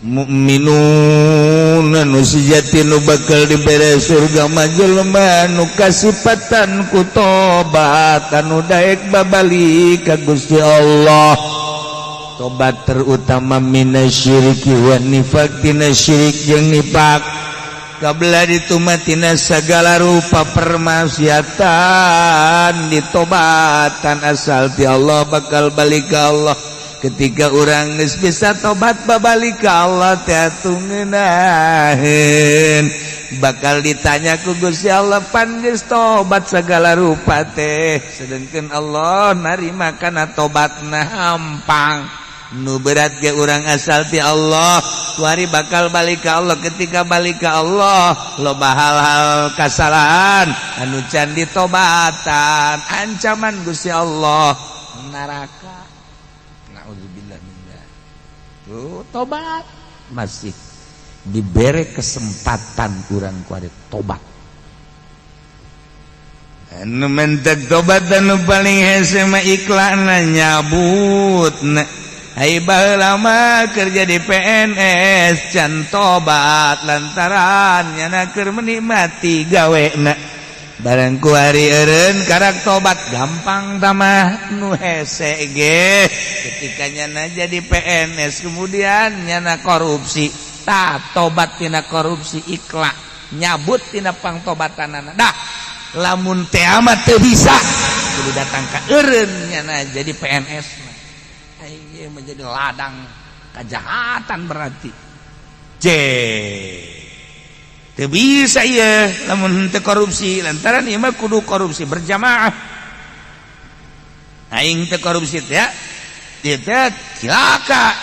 mukminun anu sejati nu bakal dibere surga majelma nu kasipatan ku tobat anu daek babalik ka Gusti Allah tobat terutama minasyiriki wa nifaq tina syirik jeung nifaq kabla ditumatina segala rupa permaksiatan ditobatan asal ti Allah bakal balik ka Allah ketika orang geus bisa tobat babalik ka Allah teh ngeunaheun bakal ditanya ku Gusti Allah pan geus tobat segala rupa teh sedengkeun Allah narima kana tobatna hampang nu berat ge urang asal ti Allah kuari bakal balik ka Allah ketika balik ka Allah loba hal-hal kasalahan anu can ditobatan ancaman Gusti Allah neraka naudzubillah minna tuh tobat masih dibere kesempatan urang kuari tobat anu mentek tobat anu paling hese mah iklanna nyabutna hai baheula mah kerja di PNS can tobat lantaran nyana keur menikmati gawena barang kuari eureun karak tobat gampang tamah nu hese ge ketika nyana jadi PNS kemudian nyana korupsi tah tobat tina korupsi ikhlas nyabut tina pangtobatanana dah lamun teh amat teu bisa kudu datang ka eureun nyana jadi PNS menjadi ladang kejahatan berarti teu bisa ieu lamun teu korupsi lantaran ieu mah kudu korupsi berjamaah aing teu korupsi teh ieu teh cilaka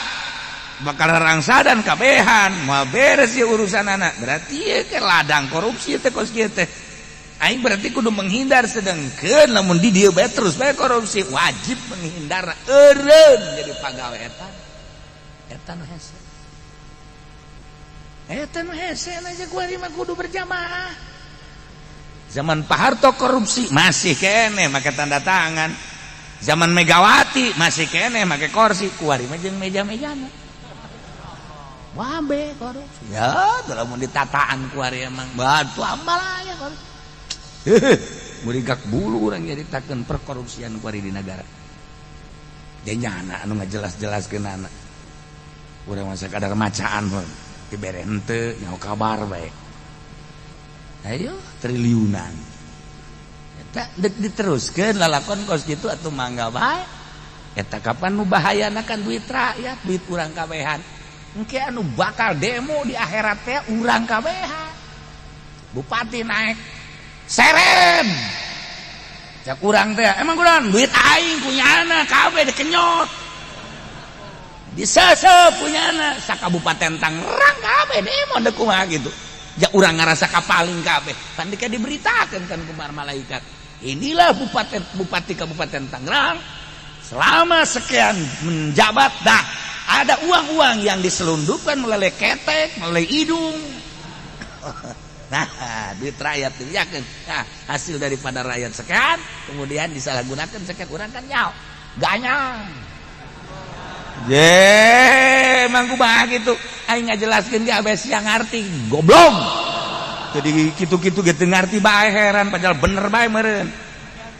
bakal rangsadan kabehan moal beres ieu urusanana berarti ieu ke ladang korupsi teh kos kieu teh aing berarti kudu menghindar sedengkeun lamun di dieu bae terus bae korupsi wajib menghindar eureun jadi pagawe eta nu hese aja kuari mah kudu berjamaah zaman Pak Harto korupsi masih keneh make tanda tangan zaman Megawati masih keneh make kursi kuari mah jeung meja-mejana wabe korupsi ya dalam ditataan ku ari emang batu ambalaya korupsi murigak bulu urang nyaritakeun perkorupsian ku ari di negara janyana anu ngajelas-jelaskeun anak urang masa kadar macaan pun dibere henteu nyaho kabar bae ayo triliunan eta deuk diteruskeun lalakon kos kitu atuh mangga bae eta kapan nu bahayana kan duit rakyat duit urang kabehan engke anu bakal demo di akhirat teh urang kabehan bupati naik seren cak urang teh emang kurang duit aing punyana kabeh dikenyot disesep punyana sakabupaten Tangerang kabeh demo deuk kumaha gitu ja urang ngarasa kapaling kabeh kan dika diberitakeun kan ku malaikat inilah bupati kabupaten Tangerang selama sekian menjabat dah ada uang-uang yang diselundupkan melalui ketek melalui hidung nah duit rakyat diyakeun nah hasil daripada rakyat sekian kemudian disalahgunakan sekian urang kan nyaho ganyang emang kumaha gitu aing ngajelaskeun ge abes yang ngarti goblok jadi kitu-kitu ge teu ngarti bae heran padahal bener bae meureun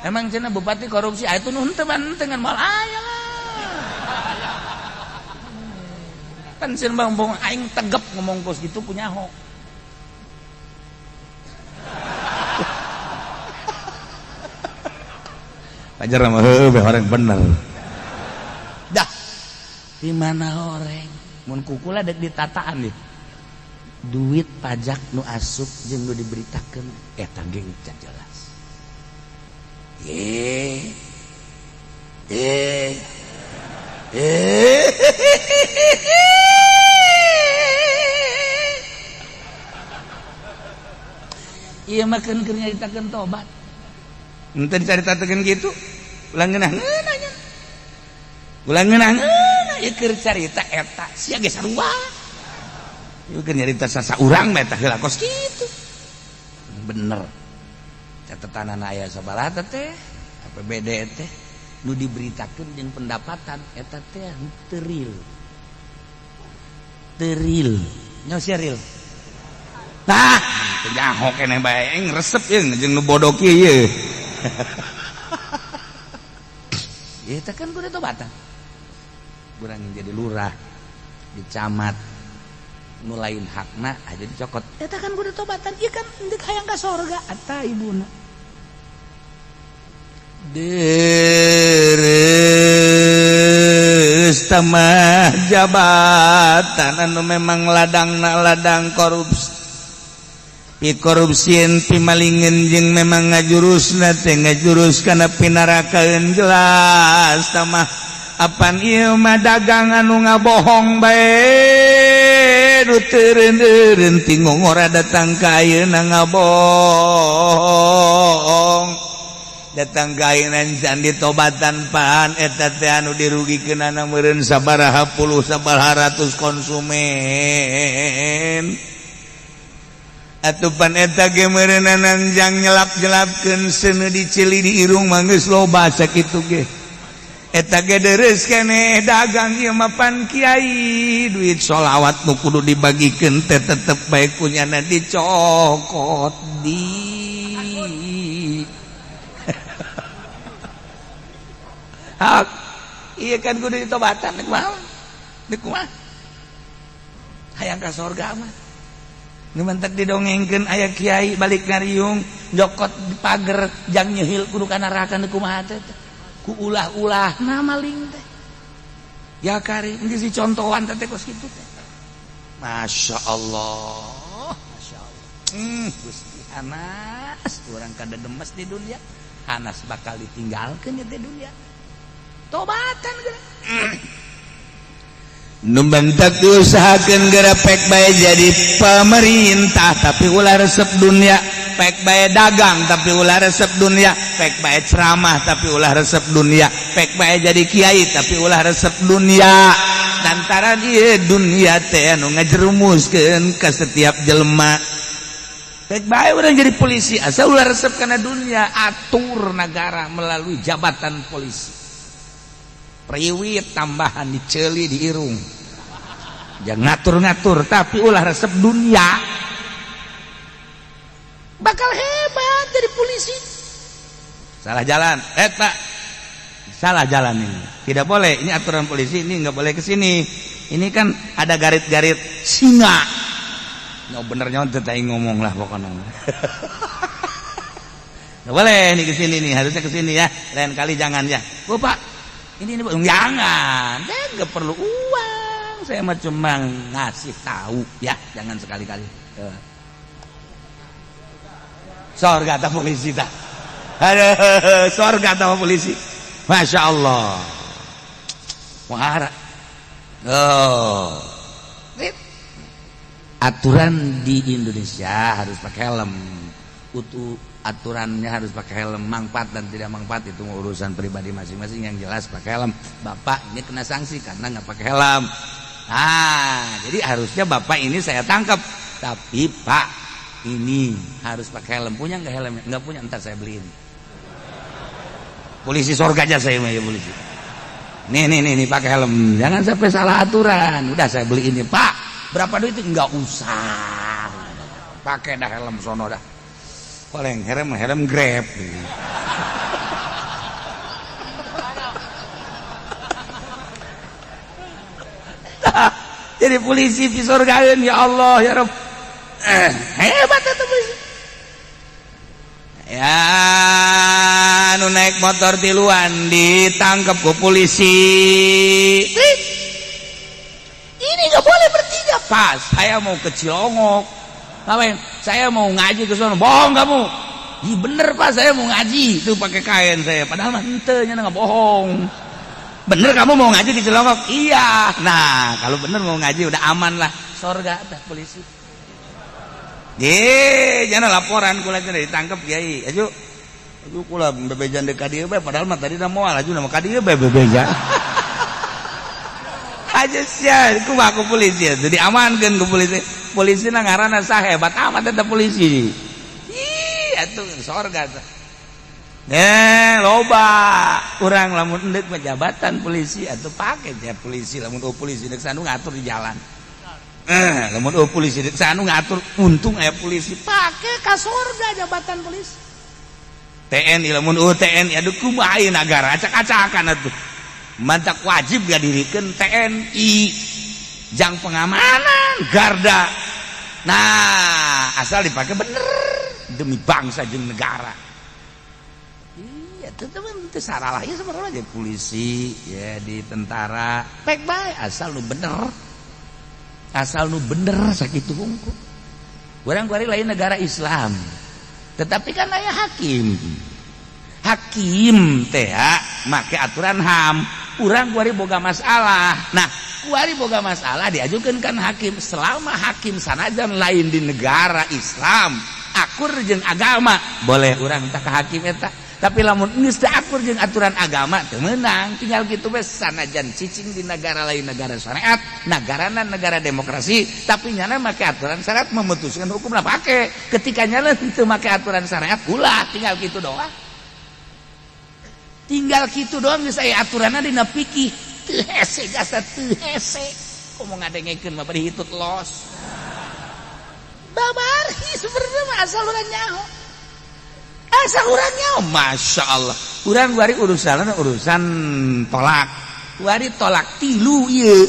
emang cenah bupati korupsi aya tuh nu henteu bantengan moal aya lah kan sieun bang aing tegep ngomong kos gitu punyaho pajar mah heuh orang bener dah di mana orang mun kukula dek ditataan nih duit pajak nu asup jeung nu diberitakeun eta ge can jelas iya mah keur nyaritakeun tobat ente dicaritakeun gitu ulang ngeunah nya ulang ngeunah ieu keur carita eta sia ge sarua ieu keur nyarita sasa urang mah eta heula kos kitu bener catetanana aya sabaraha teh APBD teh nu diberitakeun jeung pendapatan eta teh teu real nya sia real tah teu nyaho keneh bae eng resep jeung nu bodoh kieu ye eta kan kudu tobatan urang jadi lurah di camat nu lain hakna aja dicokot eta kan kudu tobatan ieu kan deuk hayang ka sorga eta ibuna deres tamah jabatan anu memang ladang korupsi korupsieun pimalingen jeung memang ngajurusna teh ngajurus kana pinarakaeun jelas tamah apan ieu mah dagang anu ngabohong bae nu teu reuneureun tinggung ora datang ka ayeuna ngabohong datang ka ayeuna can ditobatan pan eta teh anu dirugikeunana meureun sabaraha puluh sabaraha ratus konsumen atupan eta ge meureunna nanjang nyelap-nyelapkeun seuneu dicili di irung mah geus loba sakitu ge eta ge deres keneh dagang ieu mah pan kiai duit sholawat nu kudu dibagikeun teh tetep bae kunyana dicokot di hak ieu kan kudu ditobatan deuk kumaha hayang ka sorga mah nu mentek didongengkeun aya kiai balik ngariung jokot di pager jang nyeuhil kudu ka neraka teh kumaha teh ku ulah-ulah na maling teh ya kari geus dicontohan teh kos kitu teh masyaallah Gusti Hanas urang kada demes di dunia Hanas bakal ditinggalkeun di dunia tobatan geura numbantak diusahakeun geura pek bae jadi pemerintah tapi ulah resep dunia pek bae dagang tapi ulah resep dunia pek bae ceramah tapi ulah resep dunia pek bae jadi kiai tapi ulah resep dunia lantaran ieu dunia teh anu ngajerumuskeun ka setiap jelema pek bae urang jadi polisi asal ulah resep kana dunia atur negara melalui jabatan polisi priwit tambahan diceuli di irung jangan ngatur-ngatur tapi ulah resep dunia bakal hebat jadi polisi. Salah jalan, Pak, salah jalan ini, tidak boleh, ini aturan polisi, ini nggak boleh ke sini, ini kan ada garit-garit singa. Nggak bener nyontet aing ngomong lah pokoknya. Nggak boleh nih ke sini nih, harusnya ke sini ya, lain kali jangan ya. Oh Pak, ini jangan, saya nggak perlu uang, saya mah cuma ngasih tahu ya, jangan sekali-kali. Sorga ta polisi ta, aduh, sorga ta polisi, masya Allah, wahara. Oh, aturan di Indonesia harus pakai helm. Aturannya harus pakai helm, manfaat dan tidak manfaat itu urusan pribadi masing-masing, yang jelas pakai helm. Bapak ini kena sanksi karena nggak pakai helm. Nah, jadi harusnya bapak ini saya tangkap, tapi Pak ini harus pakai helm. Punya nggak helmnya? Nggak punya, ntar saya beliin. Polisi sorga aja saya mah ya polisi. Nih pakai helm, jangan sampai salah aturan. Udah saya beli ini Pak, berapa duit itu? Nggak usah, pakai dah helm sono dah. Oleng helm Grab. Jadi polisi di surga ya Allah ya Rabb, hebat itu polisi. Ya, nu naik motor tiluan ditangkap ke polisi. Ini nggak boleh bertiga, Pak. Saya mau ke Cilongok. Ngapain? Saya mau ngaji ke sana. Bohong kamu. Iya bener Pak, saya mau ngaji. Itu pakai kain saya. Padahal mah henteu nya nggak bohong. Bener kamu mau ngaji di Cilongok? Iya. Nah, kalau bener mau ngaji udah aman lah. Sorga dah polisi. Jangan laporan kula teh ditangkap Kiai. Ayo kula bebejan deuk ka dieu bae padahal mah tadi moal aju nama ka dieu bae bebejan. Aja sia kumaha ku polisi jadi amankeun ku polisi. Polisi na ngaranna sahebat amat eta polisi. Ih atuh sorga teh. Loba urang lamun endeuk mah jabatan polisi atuh pake ya polisi lamun polisi deuk sanu ngatur di jalan. Lamun polisi deuk sanu ngatur untung aya polisi pake ka sorga jabatan polisi. TNI lamun TNI aduh kumaha ieu nagara acak-acakan atuh. Mantak wajib ngadirikeun TNI jang pengamanan garda. Nah, asal dipakai bener demi bangsa jeung negara. Iya, teman-teman teu salah ya sebenarnya jadi polisi, ya di tentara, pek bae asal nu bener. Asal nu bener sakitu hungkul. Urang kuari lain negara Islam. Tetapi kan aya hakim. Hakim teh make aturan HAM. Urang kuari boga masalah. Nah, kuari boga masalah diajukeun kan hakim. Selama hakim sanajan lain di negara Islam, akur jeung agama, boleh urang minta ka hakim eta. Tapi lamun geus teu akur jeung aturan agama teu meunang, tinggal kitu we sanajan cicing di negara lain negara syariat, nagarana negara demokrasi, tapi nyana make aturan syariat memutuskan hukumna pake. Ketika nyana teu make aturan syariat ulah tinggal kitu doang. Tinggal kitu doang geus aya aturanna dina fikih. Teu hese gasa teu hese. Komo ngadengekeun mah bari hitut los. Babari sebenarnya mah asal urang nyaho. Asal urangnya, masya Allah. Urang wari urusan tolak. Wari tolak tilu iya.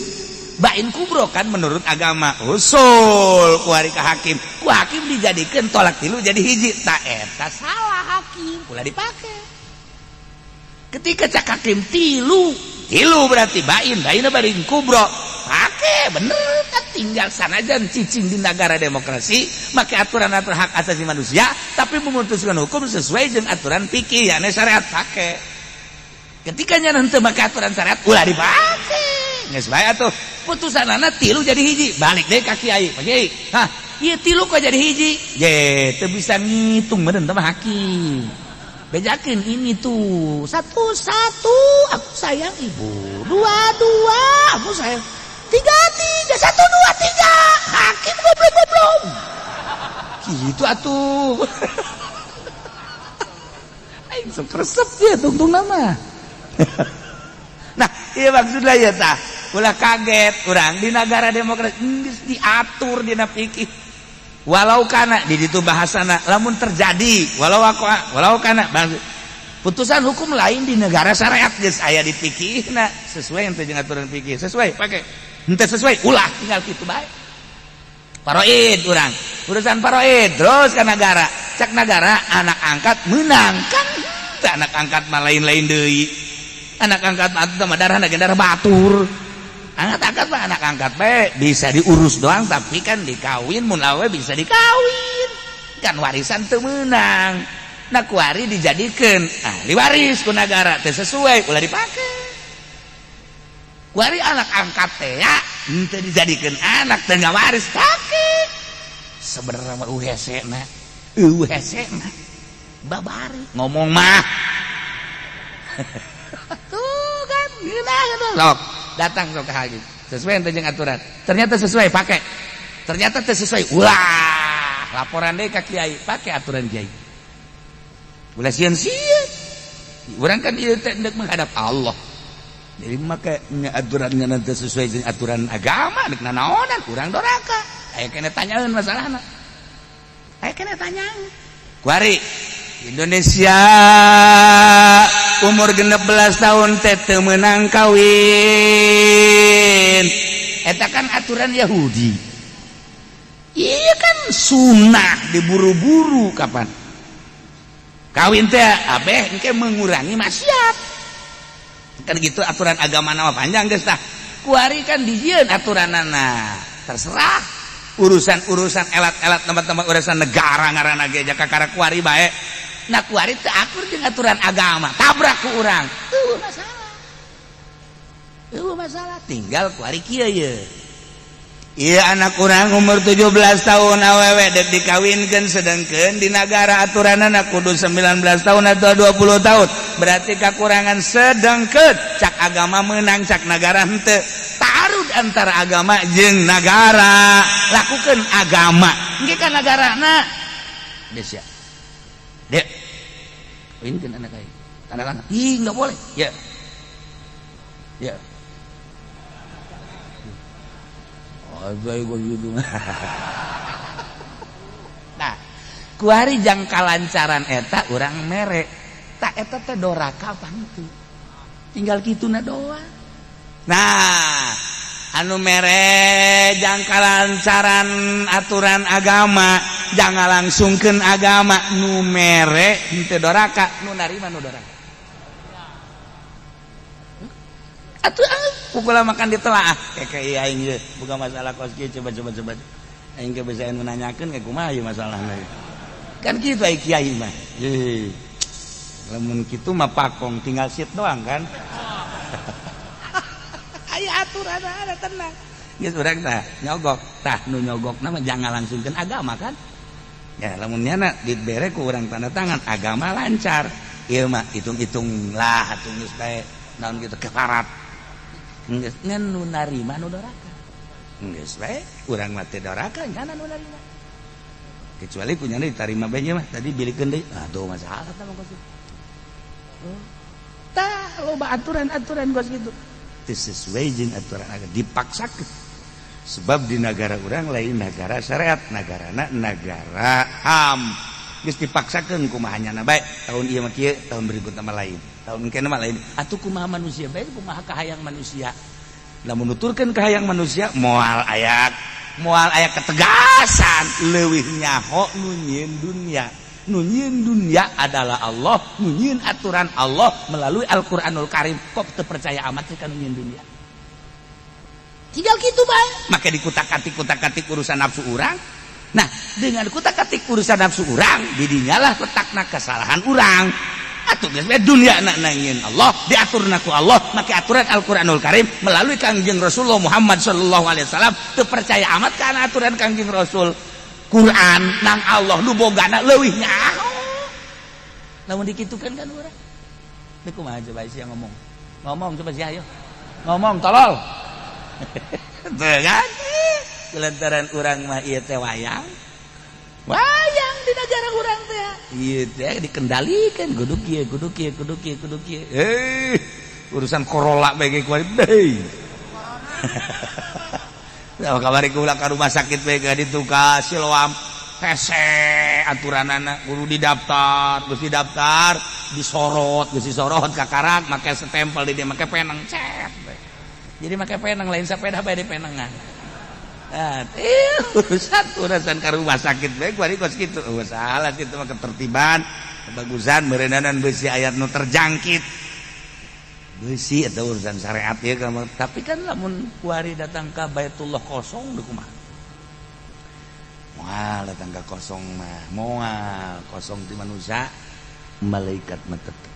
Bain kubro kan menurut agama. Usul wari ke hakim. Ku hakim dijadikan tolak tilu jadi hiji. Tak eta salah hakim. Ulah dipake. Ketika cak hakim tilu berarti bain barin kubro. Pake bener kan tinggal sanajan cicing di negara demokrasi make aturan-aturan hak asasi manusia tapi memutuskan hukum sesuai dengan aturan fikih yakni syariat pake. Ketika nya henteu make aturan syariat ulah dipake. Geus bae atuh putusanana tilu jadi hiji balik deui ka kiai. Pak Kiai, hah ieu tilu kok jadi hiji? Ye teu bisa ngitung meureun teh hakim. Bejakeun ini tuh 1-1 aku sayang ibu, 2-2 aku sayang, 3-3 1-2-3 hakim goblok gitu atuh. Aing sok resep ya tungtung nama. Nah iya maksudnya ya tah ulah kaget urang di negara demokrasi geus diatur dina fikih walau kana di ditu bahasana lamun terjadi walau kana putusan hukum lain di negara syariat geus aya di fikihna sesuai ente jeung aturan fikih sesuai pake henteu sesuai ulah tinggal kitu bae paroid urang urusan paroid terus ke negara cak negara anak angkat menang kan anak angkat mah lain-lain deui anak angkat mah darah batur anak angkat mah anak angkat bae bisa diurus doang tapi kan dikawin mun awe bisa dikawin kan warisan teu meunang nah kuari dijadikeun ahli waris ku negara teu sesuai ulah dipake kuari anak angkat teh ya teu dijadikeun anak teu ngawaris pake sebenarnya mah UHC na babari ngomong mah tuh kan gila sok datang sok ke haji sesuai ente jeung aturan ternyata sesuai pakai ternyata teu sesuai ulah laporan deui ka kiai pakai aturan kiai ulah sieun-sieun urang kan ieu teh hendak menghadap Allah jadi make aturan ngana teu sesuai jeung aturan agama deuk nanaonan urang doraka aya kene tanyaeun masalahna aya kene tanyaeun kuari Indonesia umur 16 tahun teh teu meunang kawin eta kan aturan Yahudi iya kan sunnah diburu-buru kapan kawin teh abeh engke mengurangi maksiat kan gitu aturan agama nama panjang geus tah kuari kan dijieun aturanana terserah urusan elat-elat tempat-tempat urusan negara ngaranna ge jakakara kuari bae nah kuari teu akur jeung aturan agama tabrak ku urang teu masalah tinggal kuari kieu ye ieu anak urang umur 17 tahun awewe dek dikawinkeun sedengkeun di negara aturanana kudu 19 tahun atau 20 tahun berarti kakurangan sedengkeun cak agama meunang cak negara henteu taruh antara agama jeung negara lakukan agama engke ka nagarana geus ya dek kawinkeun anak aing tanda tangan ih enggak boleh ya nah kuari jang kalancaran eta urang mere tak eta teh doraka pantu tinggal kituna doang nah anu mere jang kalancaran aturan agama jangan langsungkeun agama nu mere henteu doraka nu narima nu doraka atuh pukul makan ditelaah kayak aing ge bukan masalah kos kieu coba aing ge bisa menanyakeun kayak kumaha ieu masalahna kan kitu ai kiai mah lamun kitu mah pakong tinggal sit doang kan aya aturan ada tenang geus urang tah nyogok tah nu nyogokna mah jangan langsungkeun agama kan ya lamun nyana dibere ku urang tanda tangan agama lancar ieu mah hitung-hitung lah atuh geus bae naon kitu keparat geus ngan nu narima nu doraka geus bae urang mah teh doraka nyana nu narima kecuali punyana ditarima bae mah tadi bilikeun deui aduh masalah tah mah kitu tah loba aturan-aturan kos kitu teu sesuai jeung aturan agama dipaksakeun sebab di negara urang lain negara syariat nagarana negara HAM geus dipaksakeun kumaha nyana bae tahun ieu mah kieu tahun berikutna mah lain tahun kene mah lain atuh kumaha manusia bae kumaha kahayang manusia lamun nuturkeun kahayang manusia moal aya ketegasan leuwih nyaho nu nyieun dunia adalah Allah nu nyieun aturan Allah melalui Al-Qur'anul Karim kok teu percaya amat sih kana nyieun dunia tinggal kitu bae make dikutak-katik urusan nafsu urang nah dengan kutak-katik urusan nafsu urang didinyalah letakna kesalahan urang atuh geus bae dunia nangieun Allah diaturna ku Allah make aturan Al-Qur'anul Karim melalui Kangjeng Rasulullah Muhammad sallallahu alaihi wasallam teu percaya amat kana aturan Kangjeng Rasul Quran nang Allah nu bogana leuwih nyaho lamun dikitukeun kan urang teu kumaha coba sia ngomong coba sia ayo ngomong tolol teu kan kulantaran urang mah ieu teh wayang di negara urang teh ieu teh dikendalikeun kudu kieu urusan Corolla bae kuari deui kamari kula ka rumah sakit bae ditu ka Siloam hese aturanana kudu didaftar disorot ka karat make stempel di dia make penang cet jadi make penang lain sepeda bae di penangan urusan ka rumah sakit bae kuari kos kitu salah kitu mah ketertiban kebagusan meureunana beusi aya nu terjangkit beusi eta urusan syariat ya tapi kan lamun kuari datang ka Baitullah kosong deuk kumaha moal datang ka kosong mah moal kosong ti manusia malaikat mah tetep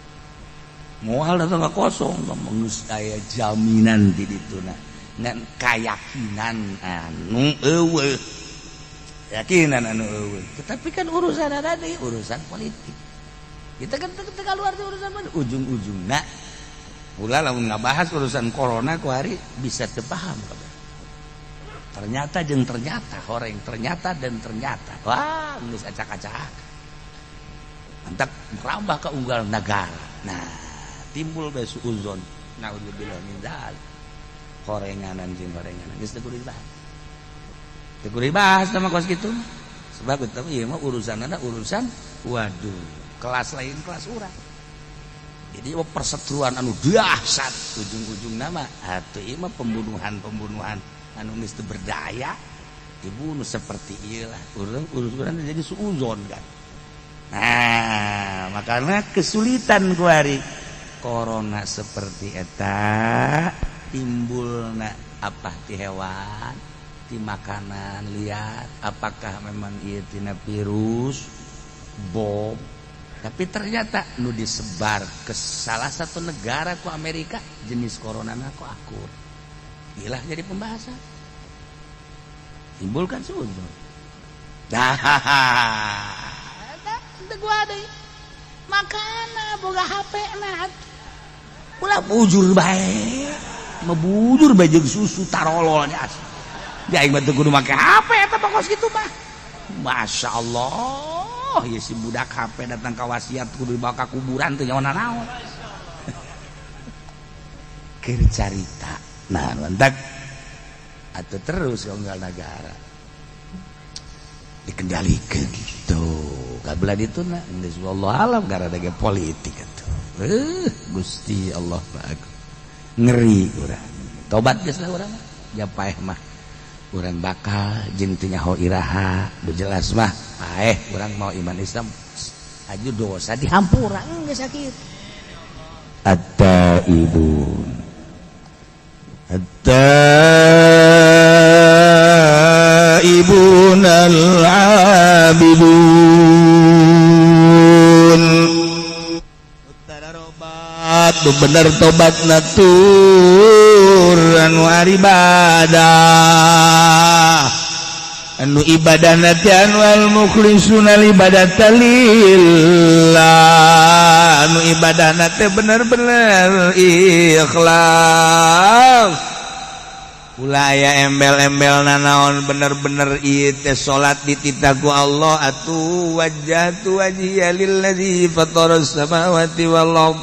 moal datang ka kosong geus aya jaminan di dituna ngan kayakinan anu eueuh yakinan anu eueuh tetapi kan urusan tadi urusan politik kita kan teu kaluar ti urusan mana ujung-ujungna ulah lamun ngabahas urusan corona kuari bisa teu paham kabeh. Ternyata jeung ternyata horeng ternyata dan ternyata. Wah, geus acak-acak. Mantap merambah ke unggal negara. Nah, timbul bae suuzon. Naudzubillah min dzalik. Horenganan jeung horenganan geus teu kudu dibahas. Teu kudu dibahas sama kos kitu. Sebab eta ieu mah urusanna urusan waduh, kelas lain kelas urang. Jadi perseteruan anu dahsyat ujung-ujung nama atuh ieu mah pembunuhan anu geus teu berdaya dibunuh seperti ieu lah urang jadi suuzon kan. Nah, makanya kesulitan kuari corona seperti eta timbulna apa ti hewan ti makanan liat apakah memang ieu tina virus bom tapi ternyata nu disebar ke salah satu negara ku Amerika jenis coronana ku akur ilah jadi pembahasan timbulkan suuzon dah teu gua deui makana boga HP na ulah bujur bae mebujur bae jeung susu tarolol nya dia aing mah teu kudu make HP eta pokos kitu mah masyaallah ya si budak HP datang ka wasiat kudu dibawa ka kuburan teh nyawana naon keur carita nah mantak atuh terus unggal negara dikendalikeun tuh kabelah dituna geus wallahu alam gara dage politik atuh Gusti Allah Pak ngeri urang tobat geus lah urang japaeh mah urang bakal jeung teu nyaho iraha jelas mah paeh urang mau iman Islam aju dosa dihampura geus sakitu at-taibun al-abidun utararobat bener tobat natur anu ibadah anu ibadah natian wal mukhlisuna ibadatan lillah anu ibadah nate bener-bener ikhlas ulah aya embel-embel naon bener-bener ieu teh salat dititah ku Allah atuh wajjahtu wajhiya lillazi fataras samawati wal ardh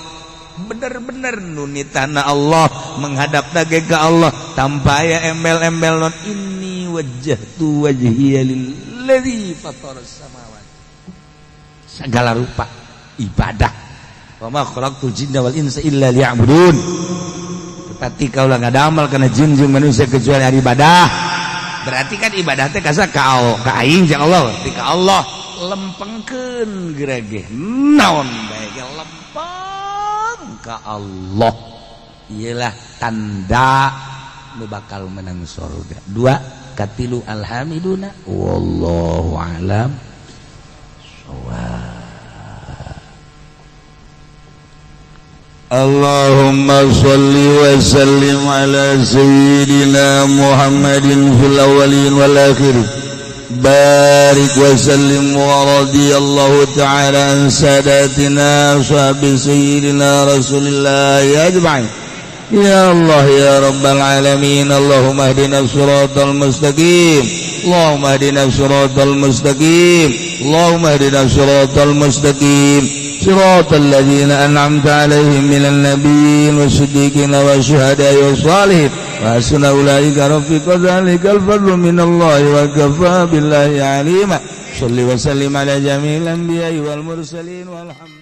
bener-bener nunitana Allah menghadap dage ka Allah tanpa aya embel-embel non inni wajjahtu wajhiya lillazi fataras samawati segala rupa ibadah wa ma khalaqtul jinna wal insa illa liya'budun tetapi kaulah ngadamal kana jin jeung manusia kecuali ari ibadah berarti kan ibadah teh kasa ka aing jeung Allah ti ka Allah lempengkeun gerege naon bae lempeng ka Allah iyalah tanda nu bakal menang surga dua katilu alhamiduna wallahu alam Allahumma shalli wa sallim ala sayyidina Muhammadin fil awwalin wal akhirin barik wa sallim wa radiyallahu ta'ala an sadatina ashabi sayyidina rasulillah ajma'in ya Allah ya rabbal alamin Allahumma hdina siratal mustaqim Allahumma hdina siratal mustaqim Allahumma hdina siratal mustaqim صراط الذين أنعمت عليهم من النبيين والصديقين والشهداء والصالحين wa hasuna ulaika rafiqa dzalikal fadlu minallahi wa kafa billahi alima. Shalli wa sallim ala jamil anbiya'i wal mursalin walhamdulillah.